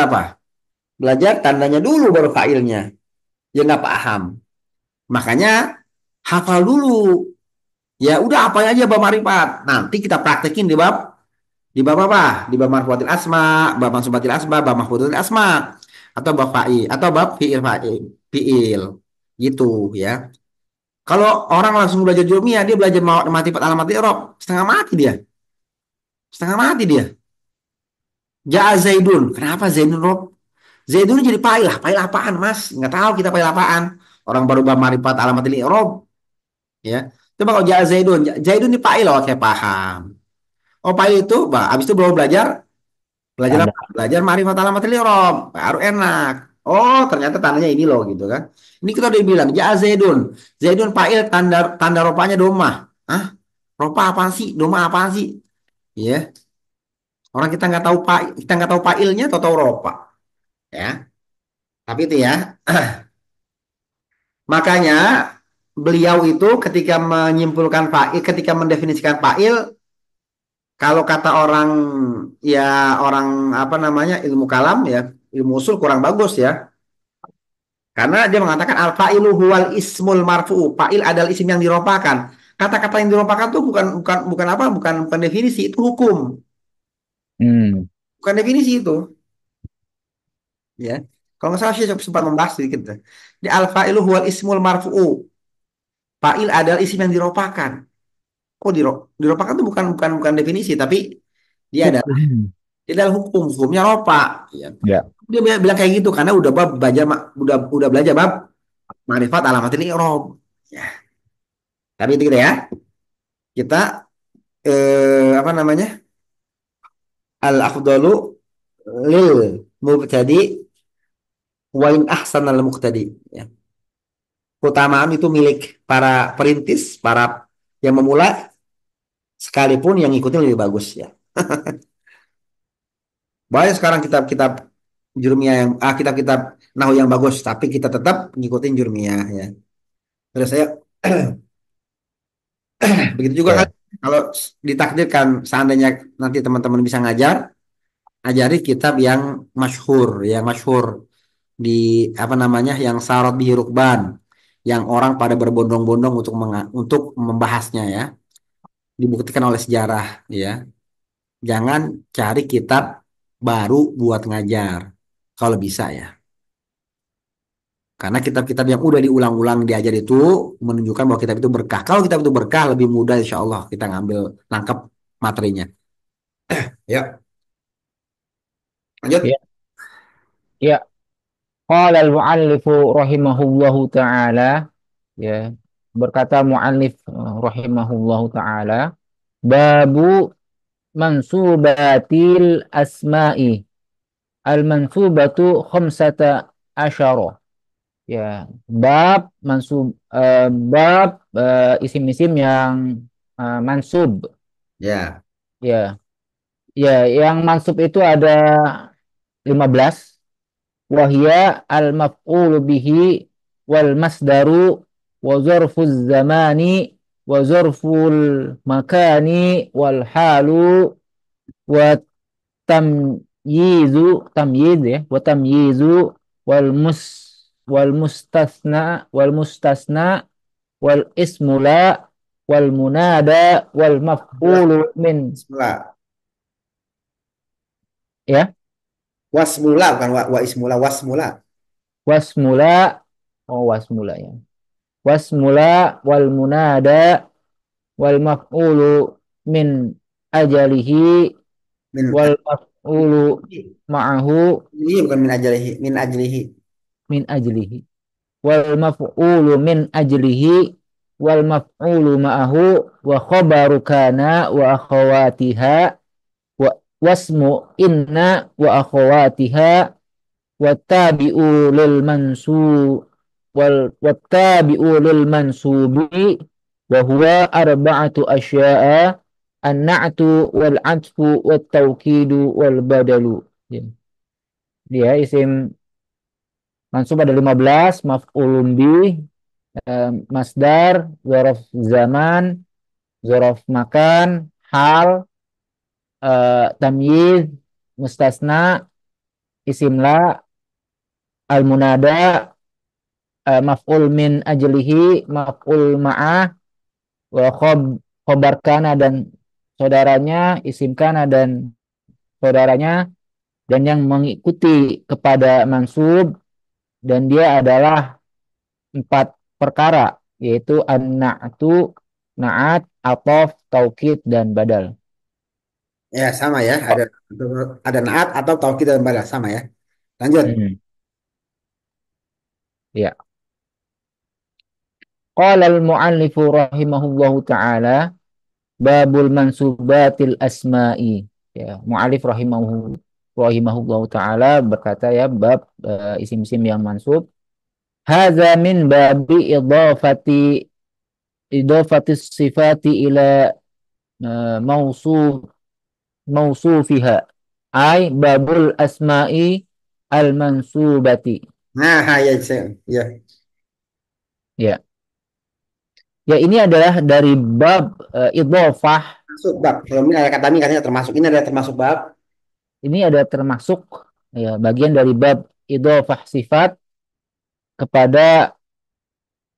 apa? Belajar tandanya dulu baru fa'ilnya. Ya nggak paham. Makanya hafal dulu. Ya udah apa aja bab marifat. Nanti kita praktekin di bab apa? Di bab marfuatil asma, bab mansubatil asma, bab mahfudatil asma, atau bab fa'il atau bab fi'il. Gitu ya. Kalau orang langsung belajar jurumiyah, dia belajar marifat alamat i'rab, setengah mati dia. Setengah mati dia. Ja'a Zaidun. Kenapa Zaidun Rob? Zaidun jadi fa'il lah. Fa'il apaan, Mas? Nggak tahu kita fa'il apaan. Orang baru bab marifat alamat i'rab ya. Coba kalau Ja'a Zaidun, Zaidun ini fa'il, oke paham. Oh, fa'il itu, bah, habis itu baru belajar belajar Ada. apa? Belajar ma'rifat alamatil i'rab, baru enak. Oh, ternyata tandanya ini loh gitu kan. Ini kita udah bilang ja Zaidun. Zaidun fa'il, tanda tanda ropanya domah. Hah? Ropa apaan sih? Domah apaan sih? Iya. Orang kita nggak tahu kita nggak tahu fa'ilnya atau tahu ropa, ya. Tapi itu ya. Makanya beliau itu ketika menyimpulkan fa'il, ketika mendefinisikan fa'il, kalau kata orang, ya, orang apa namanya, ilmu kalam ya, ilmu usul kurang bagus ya. Karena dia mengatakan al fa'ilu huwal ismul marfu'u. Fa'il adalah isim yang diropakan. Kata-kata yang diropakan itu bukan bukan bukan apa? Bukan definisi, itu hukum. Hmm. Bukan definisi itu, ya. Kalau nggak salah saya sempat membahas sedikit. Di al fa'ilu huwal ismul marfu'u. Fa'il adalah isim yang diropakan. Oh, diropakan itu bukan bukan bukan definisi, tapi dia ada Hukum. dia adalah hukum, hukumnya ropa. Ya. Ya. Dia bilang kayak gitu karena udah belajar bab ma'rifat alamatil i'rab. Ya, tapi itu gitu ya. Kita apa namanya? Al afdalu lil mubtadi wa in ahsanal muqtadi. Ya. Keutamaan itu milik para perintis, para yang memulai, sekalipun yang ngikutin lebih bagus ya. Banyak sekarang kitab-kitab jurumiyah yang kitab-kitab nahwu yang bagus, tapi kita tetap ngikutin jurumiyah ya. Terus saya begitu juga kan, Ya. kalau ditakdirkan seandainya nanti teman-teman bisa ngajar, ajari kitab yang masyhur di apa namanya, yang sarot bihi rukban, yang orang pada berbondong-bondong untuk membahasnya ya, dibuktikan oleh sejarah ya. Jangan cari kitab baru buat ngajar kalau bisa ya. Karena kitab-kitab yang udah diulang-ulang diajar itu menunjukkan bahwa kitab itu berkah. Kalau kitab itu berkah, lebih mudah insya Allah kita ngambil nangkep materinya. Ya, lanjut. Ya. Ya. Qala al-mu'allifu rahimahullahu ta'ala. Ya. Berkata mu'allif rahimahullahu ta'ala. Babu mansubatil asma'i. Al-mansubatu khamsata asyara. Ya, bab isim-isim yang mansub. Ya, Ya, ya, yang mansub itu ada 15. Wahya al-maf'ulu bihi wal masdaru wa zarfuz zamani wa zarful makani wal halu wa tamyiz ya, wa tamyizu wal mus wal mustasna wal ismula wal munada wal jelas. maf'ulu min, Bismillah. ya, Wasmula bukan wa ismula, wasmula. wasmula, oh wasmula ya, wasmula wal munada wal maf'ulu min ajalihi Min wal maf'ulu ajlihi. ma'ahu Ini bukan min ajlihi, min ajlihi. min ajlihi wal maf'ulu min ajlihi wal maf'ulu ma'ahu wa khabaru kana wa akhawatiha wa wasmu inna wa akhawatiha wattabi'u lil mansu wattabi'u lil mansubi wa huwa arba'atu asya'a an-na'tu wal 'atfu wat tawkidu wal badalu. Ya. Dia isim mansub ada 15, maf'ulun bih, masdar, zorof zaman, zorof makan, hal, tamyiz, mustasna, isim la, al munada maf'ul min ajlihi maf'ul ma'ah wa khobar kana dan saudaranya, isim kana dan saudaranya, dan yang mengikuti kepada mansub, dan dia adalah empat perkara, yaitu an-na'tu, na'at, atof, taukid, dan badal. Ya, sama ya. Ada naat atau taukid dan balas sama ya. Lanjut. Hmm, ya. Qala al-mu'allifu rahimahullahu ta'ala babul mansubatil asma'i. Ya, mu'allif rahimahullahu ta'ala berkata ya bab isim-isim yang mansub. Hadza min babi idafati sifati ila mausuf mausufiha ay babul asma'i al mansubati. Nah, ya, ya. Ya, ya ini adalah dari bab idhofah. Masuk bab. Kalau ini ada kata ini katanya termasuk. Ini ada termasuk bab. Ini ada termasuk ya bagian dari bab idhofah sifat kepada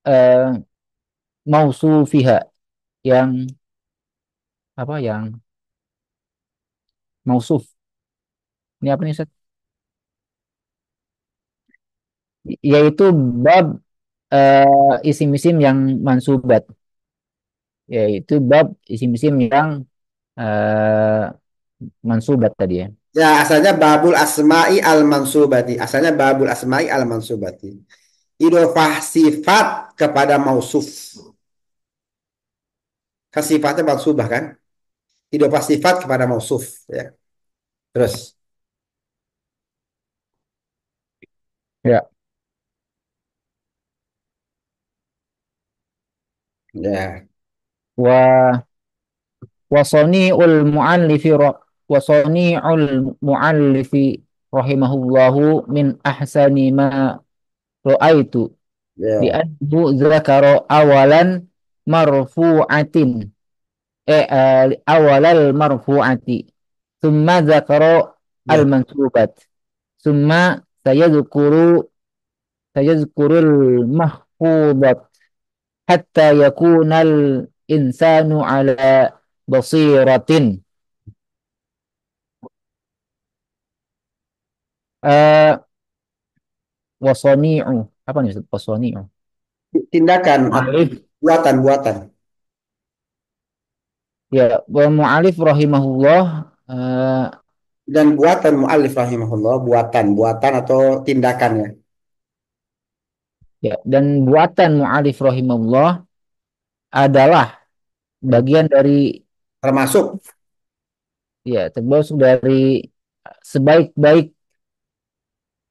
eh, mausufiha yang apa yang mausuf. Ini apa nih Ustaz? Yaitu bab isim-isim yang mansubat, yaitu bab isim-isim yang eh, mansubat tadi ya. Ya, asalnya babul asma'i al mansubati. Asalnya babul asma'i al mansubati. Idofah sifat kepada mausuf. Kan sifatnya mansubah kan? Idofah sifat kepada mausuf. Ya. Terus. Ya. Ya. Wa wasani'ul mu'allifi wasani'ul mu'allifi rahimahullahu min ahsani ma ra'aitu di Ya. anhu dzakara awalan marfu'atin awalal marfu'ati thumma dzakara al Ya. mansubat thumma sayadhkurul mahfudat hatta yakunal insanu ala basiratin. Eh, wasoni'u. Apa nih Ustaz? Wasoni'u. Tindakan atau Mu'alif. buatan-buatan. Ya, wa mu'alif rahimahullah. eh, Dan buatan mu'allif rahimahullah. Buatan atau tindakannya. ya, dan buatan mu'alif rahimahullah adalah Hmm. bagian dari, Termasuk. ya, termasuk dari sebaik-baik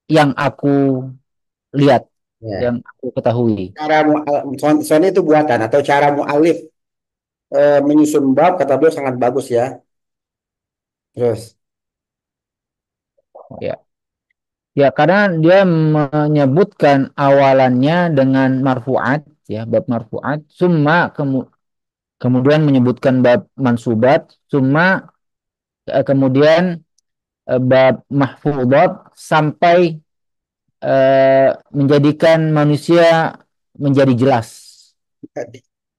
yang aku lihat, Ya. yang aku ketahui. Cara soalnya itu buatan atau cara mu'allif menyusun bab kata beliau sangat bagus ya. Terus. Ya. Ya, karena dia menyebutkan awalannya dengan marfu'at, ya, bab marfu'at, kemudian menyebutkan bab mansubat, kemudian bab mahfudat sampai menjadikan manusia menjadi jelas,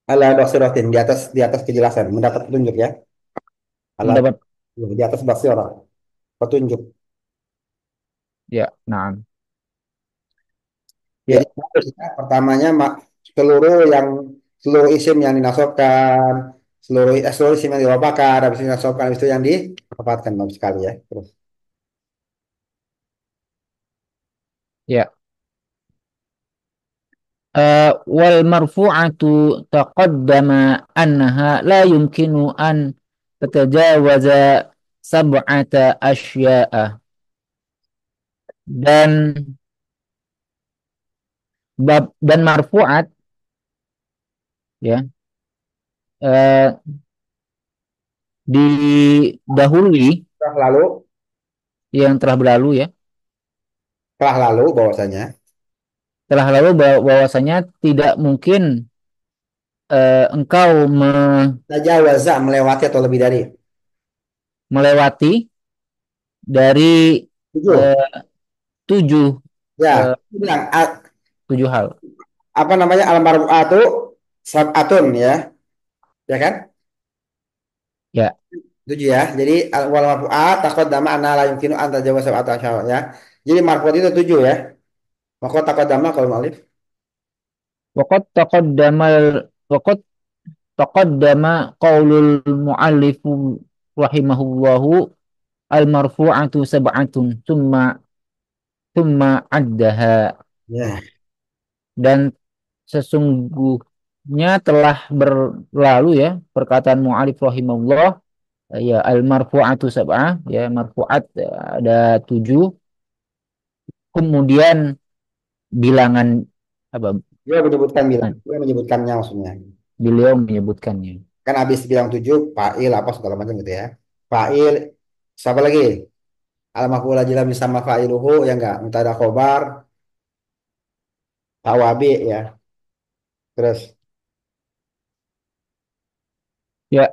Ala basiratin di atas kejelasan mendapat petunjuk ya. Ala mendapat, di atas basirah petunjuk. ya, nah, Jadi ya, bagus ya. Pertamanya seluruh yang seluruh isim yang dinasabkan, seluruh isim yang diwafakan, habis itu dinasabkan, habis itu yang diwafatkan bagus sekali ya. Terus ya. Wal marfu'atu taqaddama annaha la yumkinu an tatajawaza sab'ata asya'a, dan dan marfu'at, ya, eh, didahului setelah lalu yang telah berlalu, ya, setelah lalu bahwasanya telah lalu bahwasanya tidak mungkin engkau tajawaza melewati atau lebih dari melewati dari tujuh. eh, tujuh Ya, eh, aku bilang tujuh hal. apa namanya almarfu'ah itu sab'atun ya, ya kan? Ya, Tujuh ya. Jadi wal marfu'at taqaddama anna la yumkinu an tajawaz sab'ata asyara ya. Jadi marfu'at itu tujuh ya. Maka taqaddama kalau mu'alif. waqad taqaddama waqad taqaddama qaulul muallif rahimahullahu al marfu'atu sab'atun thumma addaha, Ya. dan sesungguhnya telah berlalu ya perkataan mu'alif rahimahullah, ya al marfu'atu sab'ah, ya marfu'at ada tujuh, kemudian bilangan apa, Dia menyebutkan bilang, dia menyebutkannya maksudnya. beliau menyebutkannya. Kan habis bilang tujuh, fa'il apa segala macam gitu ya. Fa'il, siapa lagi? Al-maf'ul ajilam sama fa'iluhu, ya enggak. Mutada khobar, tawabi ya. Terus, Ya,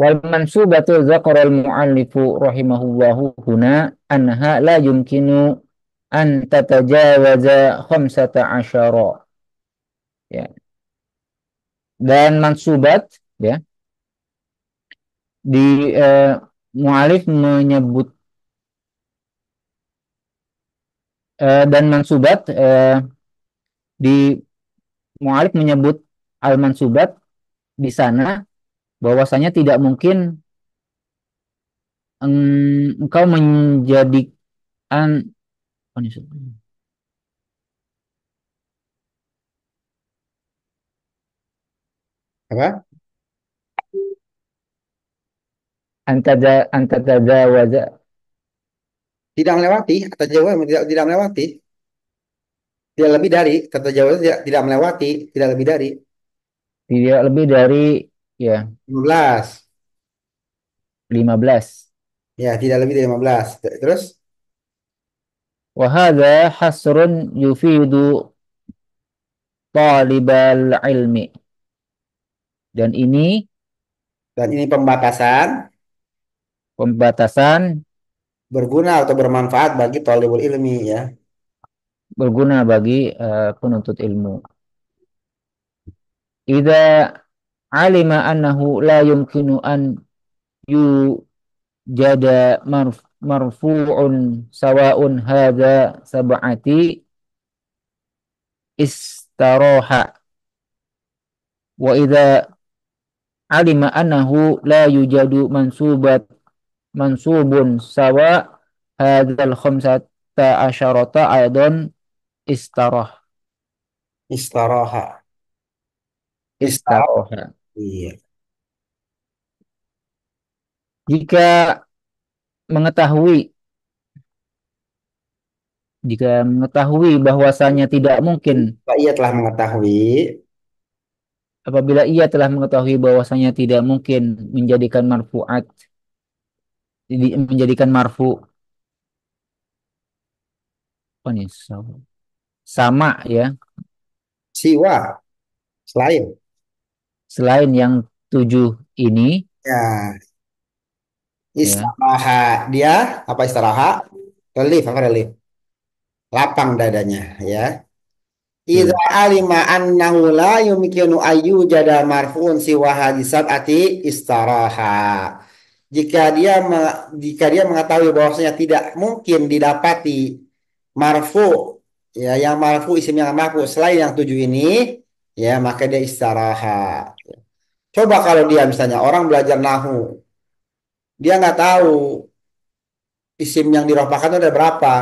wal mansubatu dzakara al muallifu rahimahullahu huna anha la yumkinu an tatajawaza khamsata asyara, ya. Dan mansubat, ya, di mualif menyebut, dan mansubat, di mualif menyebut al mansubat di sana bahwasanya tidak mungkin engkau menjadikan apa nih, apa? antadawaza, Tidak melewati, kata Jawa tidak melewati. Tidak lebih dari, kata Jawa tidak melewati, tidak lebih dari tidak lebih dari, ya, 15. 15. Ya, tidak lebih dari 15. Terus, Wahada hasrun yufidu talibal ilmi. Dan ini dan ini pembatasan pembatasan berguna atau bermanfaat bagi thalibul ilmi ya. berguna bagi penuntut ilmu. Idza alima annahu la yumkinu an yujada marfu'un sawa'un hadza sab'ati istaroha, wa idza alima annahu la yujadu mansubun sawa hadzal khamsata asyarata aidan istarah Istaraha. Istaraha. istaroha. Iya. Jika mengetahui jika mengetahui bahwasanya tidak mungkin, Pak ia telah mengetahui apabila ia telah mengetahui bahwasanya tidak mungkin menjadikan marfu'at, menjadikan marfu, apa nih, sama ya, siwa selain selain yang tujuh ini, ya ya, istiraha dia apa istiraha relief apa relief lapang dadanya ya. Idza betul. alima annahu la yumkinu ayyu jada marfuun siwa hadisat ati istaraha. Jika dia mengetahui bahwasanya tidak mungkin didapati marfu ya yang marfu isim yang marfu selain yang tujuh ini ya maka dia istiraha. Coba kalau dia misalnya orang belajar nahu, dia nggak tahu isim yang dirofakkan itu ada berapa.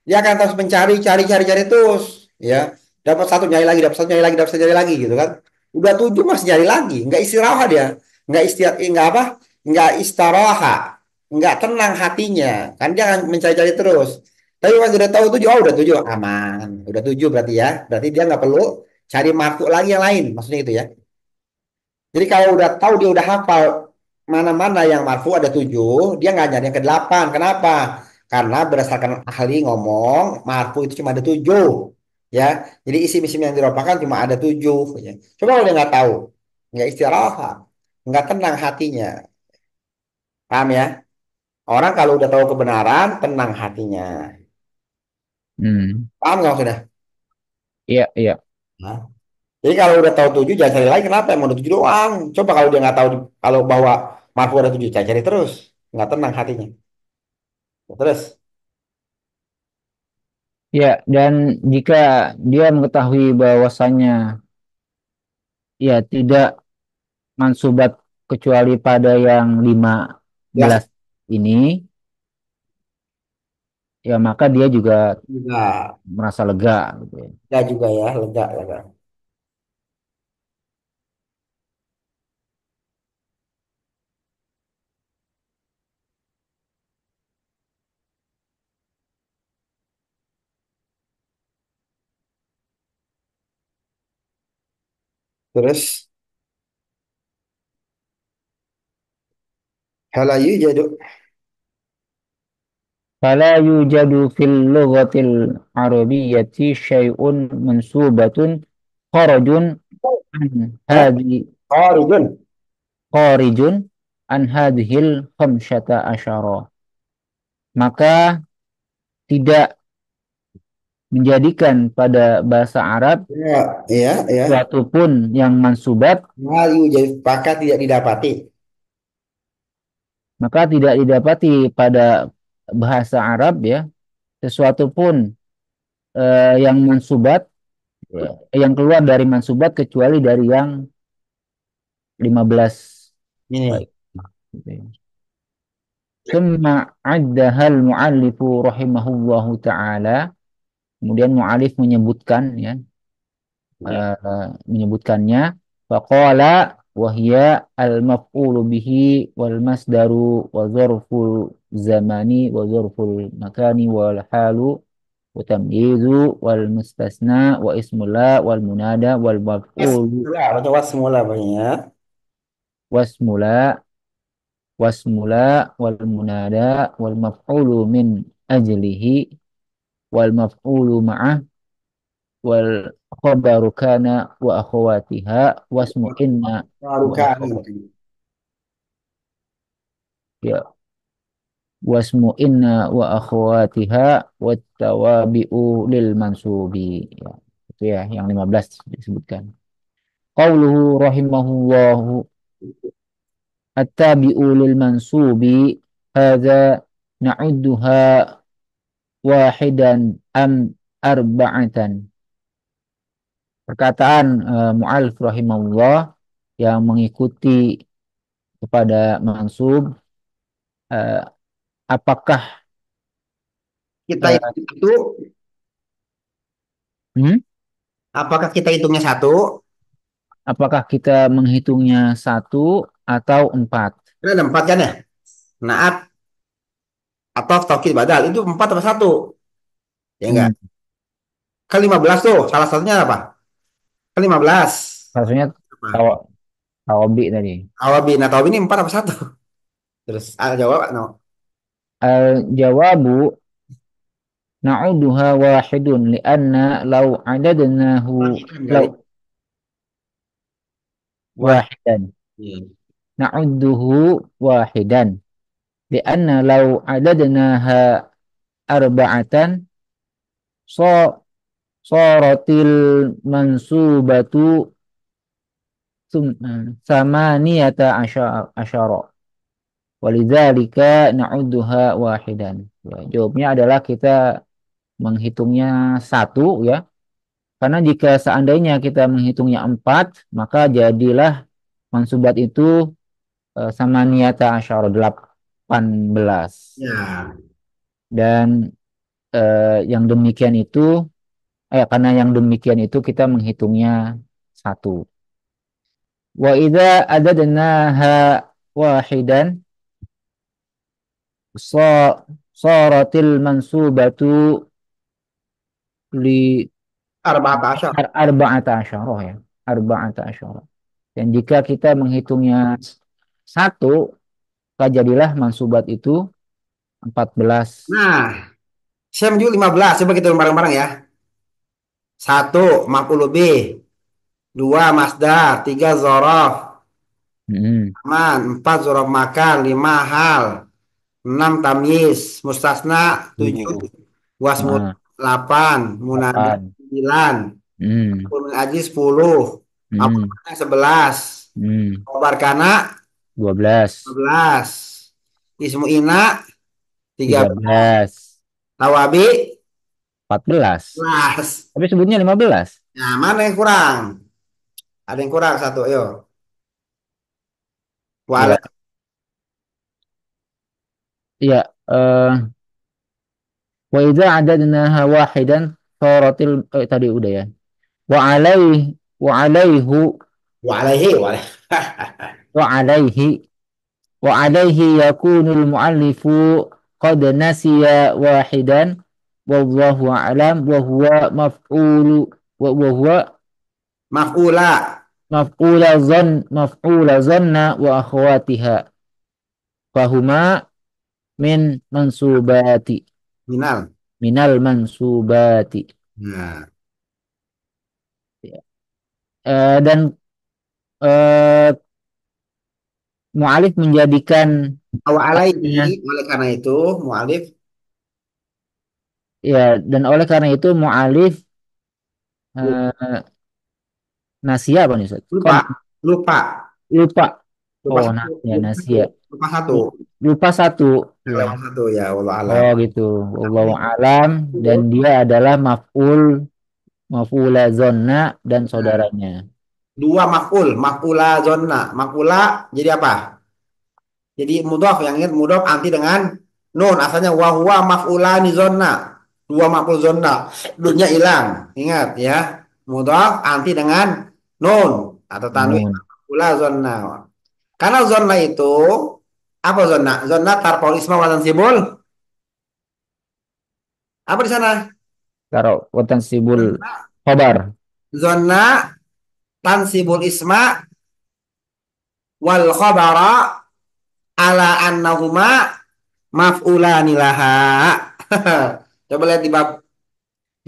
Dia akan terus mencari, cari terus, ya. Dapat satu nyari lagi, dapat satu nyari lagi, dapat satu nyari lagi gitu kan. Udah tujuh masih nyari lagi, nggak istirahat dia, nggak apa, nggak istirahat, nggak tenang hatinya, kan dia akan mencari-cari terus. Tapi pas udah tahu tujuh, oh udah tujuh aman, udah tujuh berarti ya, berarti dia nggak perlu cari marfu lagi yang lain, maksudnya itu ya. Jadi kalau udah tahu dia udah hafal mana-mana yang marfu ada tujuh, dia nggak nyari yang ke delapan. Kenapa? Karena berdasarkan ahli ngomong marfu itu cuma ada tujuh, ya. Jadi isim-isim yang diropakan cuma ada tujuh. Ya. Coba kalau dia nggak tahu, nggak istirahat, nggak tenang hatinya, paham ya? Orang kalau udah tahu kebenaran, tenang hatinya. Hmm. Paham nggak maksudnya? Iya, iya. Nah, jadi kalau udah tahu tujuh jangan cari lagi kenapa emang udah tujuh doang. Coba kalau dia nggak tahu kalau bahwa marfu ada tujuh, cari, cari terus, nggak tenang hatinya. Terus, Ya, dan jika dia mengetahui bahwasannya ya tidak mansubat kecuali pada yang lima jelas belas ini, ya maka dia juga juga, merasa lega gitu ya. ya juga ya, lega, lega. Terus, halayu jadu. فلا يوجد في اللغة العربية شيء منسوبة خرج عن Hah? هذه Oh, Ridun. خارج عن هذه الخمسة عشر. Maka tidak menjadikan pada bahasa Arab Ya, iya, iya. suatu pun yang mansubat, Halayu jadi maka tidak didapati. maka tidak didapati pada bahasa Arab ya sesuatu pun yang mansubat ya, yang keluar dari mansubat kecuali dari yang 15 Ini. baik gitu ya. Summa addahal muallifu rahimahullahu taala, kemudian muallif menyebutkan ya, Ya. menyebutkannya, faqala wa hiya al maf'ulu bihi wal masdaru wa zarful zamani wa zarful makani wal halu wa tamyizu wal mustasna wa ismula wal munada wal Mas, maf'ulu mula, baca was semula banyak. wasmula wasmula wal munada wal maf'ulu min ajlihi wal maf'ulu ma'ah wal khabaru kana wa akhawatiha wasmu inna wa Warukan. akhawatiha ya wasmu inna wa akhawatiha wat tawabi'u lil mansubi ya. Itu ya yang 15 disebutkan. Qauluhu rahimahullahu at-tabi'u lil mansubi hadza na'udduha wahidan am arba'atan. Perkataan mu'alif rahimahullah yang mengikuti kepada mansub, eh, apakah Kita eh, itu, hmm? apakah kita hitungnya satu? Apakah kita menghitungnya satu atau empat? Kan ada empat kan ya? Naat atau taukid badal itu empat apa satu? Ya enggak. Hmm. Kan 15 tuh. Salah satunya apa? Kan 15. Maksudnya Apa? tawa- tawabi tadi. Awabi. Nah, tawabi ini empat apa satu? Terus jawab no. Al jawabu na'uduha wahidun li'anna law adadnahu Wahidan law kali. Wahid. wahidan Iya. na'udduhu wahidan li'anna law adadnaha arba'atan so sorotil mansubatu samaniyata asyara walidzalika na'udduha wahidan. Ya, jawabnya adalah kita menghitungnya satu ya. Karena jika seandainya kita menghitungnya empat, maka jadilah mansubat itu samaniyata asyara 18. Ya. Dan yang demikian itu karena yang demikian itu kita menghitungnya satu. Wa idza adadnaha wahidan sa saratil mansubatu li Arba'at asyar. arba'ata asyara ya. Arba'ata asyara. Dan jika kita menghitungnya satu, maka jadilah mansubat itu 14. Nah, saya menuju 15. Coba kita hitung bareng-bareng ya. Satu, maf'ul bih. Dua, masdar. Tiga, zorof. Mm-mm. Aman. Empat, zorof makan. Lima, hal. Enam, tamyiz. Mustasna. Tujuh, Tujuh. wasmul. Nah. 8, munada 8. 9, Hmm. maf'ul min ajli 10, maf'ul Hmm. mutlaqa 11, Hmm. khobar kana 12. 15, ismu ina 13, 13. tawabi 14. 11. Tapi sebutnya 15. Nah, mana yang kurang? Ada yang kurang satu, ayo. Wala Ya, ya. Wa idza adadnaha wahidan saratil tadi udah ya. Wa alaihi wa alaihu wa alaihi wa alaihi. wa alaihi wa alaihi yakunul muallifu qad nasiya wahidan wallahu a'lam wa huwa maf'ulu wa huwa Maf'ula maf'ula zanna wa akhawatiha fahuma min mansubati minal. minal mansubati. Nah, Dan eh, mu'alif menjadikan wa alaihi, katanya, oleh karena itu mu'alif ya, dan oleh karena itu mu'alif eh, nasia apa nih Ustaz? Kok lupa, lupa, lupa? lupa Oh, satu, ya lupa satu, nasia. lupa satu. Lupa satu. Ya. Lewat satu ya, wallah alam. Oh gitu. Wallahu Tapi alam, dan dia adalah maf'ula zonna dan nah, saudaranya. dua maf'ul, maf'ula zonna, maf'ula jadi apa? Jadi mudhaf, yang ingat mudhaf anti dengan nun, asalnya wa huwa maf'ulani zonna. Dua maf'ul zonna. Dunnya hilang. Ingat ya. Mudhaf anti dengan nun atau tanwin, Nun. maf'ula zonna. Karena zonna itu apa zonna? Zonna tarfa'ul isma wa tansibul. Apa di sana? Taruh watan sibul khobar. Zonna tansibul isma wal khabara ala annahuma maf'ulani laha. Coba lihat di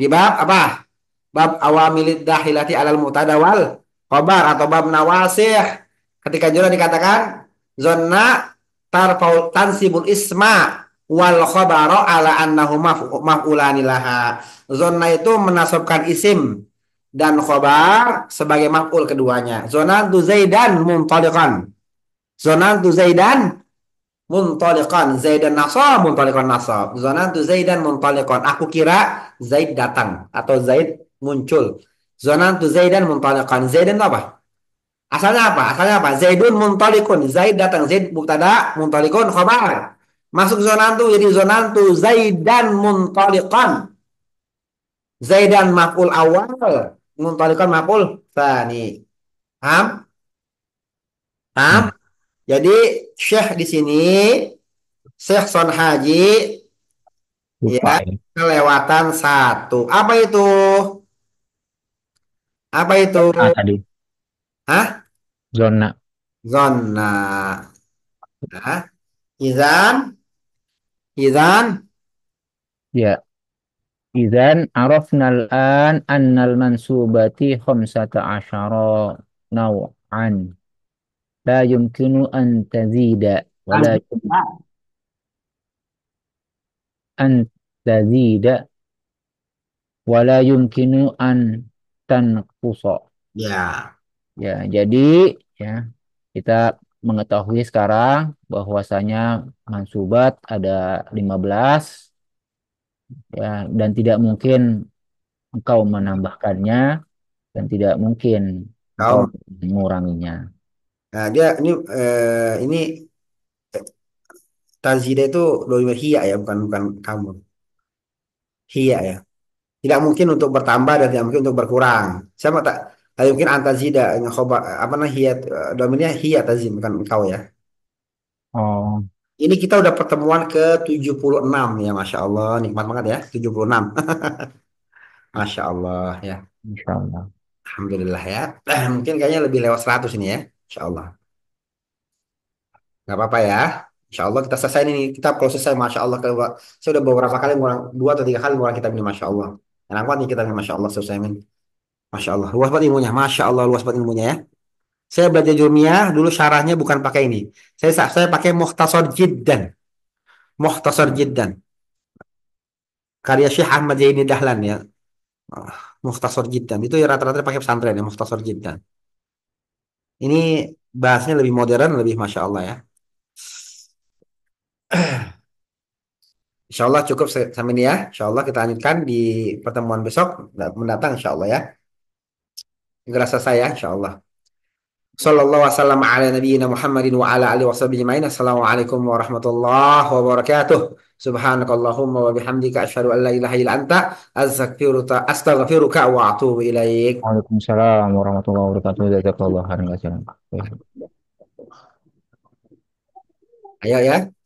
bab apa? Bab awamilid dahilati alal mutada wal khobar atau bab nawasih. Ketika jurnal dikatakan zonna tarfau tansibul isma wal khabara ala annahu maf'ulani laha. Zonna itu menasabkan isim dan khobar sebagai maf'ul keduanya. Zonantu Zaidan muntaliqan. Zonantu Zaidan muntaliqan. Zaidan nasab muntaliqan nasab. Zonantu Zaidan muntaliqan. Aku kira Zaid datang atau Zaid muncul. Zonantu Zaidan muntaliqan. Zaidan itu apa? Asalnya apa? Asalnya apa? Zaidun muntalikun. Zaid datang. Zaid mubtada, muntalikun khabar. Masuk zonantu jadi zonantu Zaidan muntaliqan. Zaidan maf'ul awal, muntaliqan maf'ul tsani. Paham? Paham? Hmm. Jadi Syekh di sini, Syekh Son Haji ya Lupa ya. kelewatan satu. Apa itu? Apa itu? Ah, tadi Hah? zona. Zona. Nah, izan, izan. Ya. Idzan arafna al-an annal mansubati khamsata asyara naw'an. La yumkinu an tazida wa la an tazida wa la yumkinu an tanqusa. Ya, Ya, jadi ya kita mengetahui sekarang bahwasanya mansubat ada 15 ya, dan tidak mungkin engkau menambahkannya dan tidak mungkin engkau kaum. menguranginya. Nah, dia ini tazida itu doa hiya ya, bukan bukan kamu. Hiya ya. Tidak mungkin untuk bertambah dan tidak mungkin untuk berkurang. Sama tak? Tidak mungkin antazida khobar apa namanya hiya, dominnya hiya tazim bukan engkau ya. Oh, Ini kita udah pertemuan ke 76 ya, Masya Allah. Nikmat banget ya, 76. Masya Allah ya. insya Allah. Alhamdulillah ya. Mungkin kayaknya lebih lewat 100 ini ya. Masya Allah. Nggak apa-apa ya. Insya Allah kita selesai ini. Kita kalau selesai, Masya Allah. Saya udah beberapa kali ngurang, 2 atau 3 kali ngurang kitab ini, Masya Allah. Enak banget nih kitabnya, Masya Allah. Selesai ini. Masya Allah. Luas banget ilmunya. Masya Allah, luas banget ilmunya ya. Saya belajar Jurmiyah, dulu syarahnya bukan pakai ini. Saya pakai Mukhtasar Jiddan. Mukhtasar Jiddan. karya Syekh Ahmad Zaini Dahlan ya. Ah, Mukhtasar Jiddan itu ya rata-rata pakai pesantren ya, Mukhtasar Jiddan. Ini bahasnya lebih modern, lebih masya Allah ya. Insya Allah cukup sampai ini ya. Insya Allah kita lanjutkan di pertemuan besok mendatang Insya Allah ya. Ngerasa saya Insya Allah. Sallallahu wasallam ala nabiyyina Muhammadin wa ala alihi washabihi ajmain. Assalamualaikum warahmatullahi wabarakatuh. Subhanakallahumma wa bihamdika asyhadu an la ilaha illa anta astaghfiruka wa atubu ilaik. Waalaikumsalam warahmatullahi wabarakatuh. Jazakallah khairan. Ayo ya.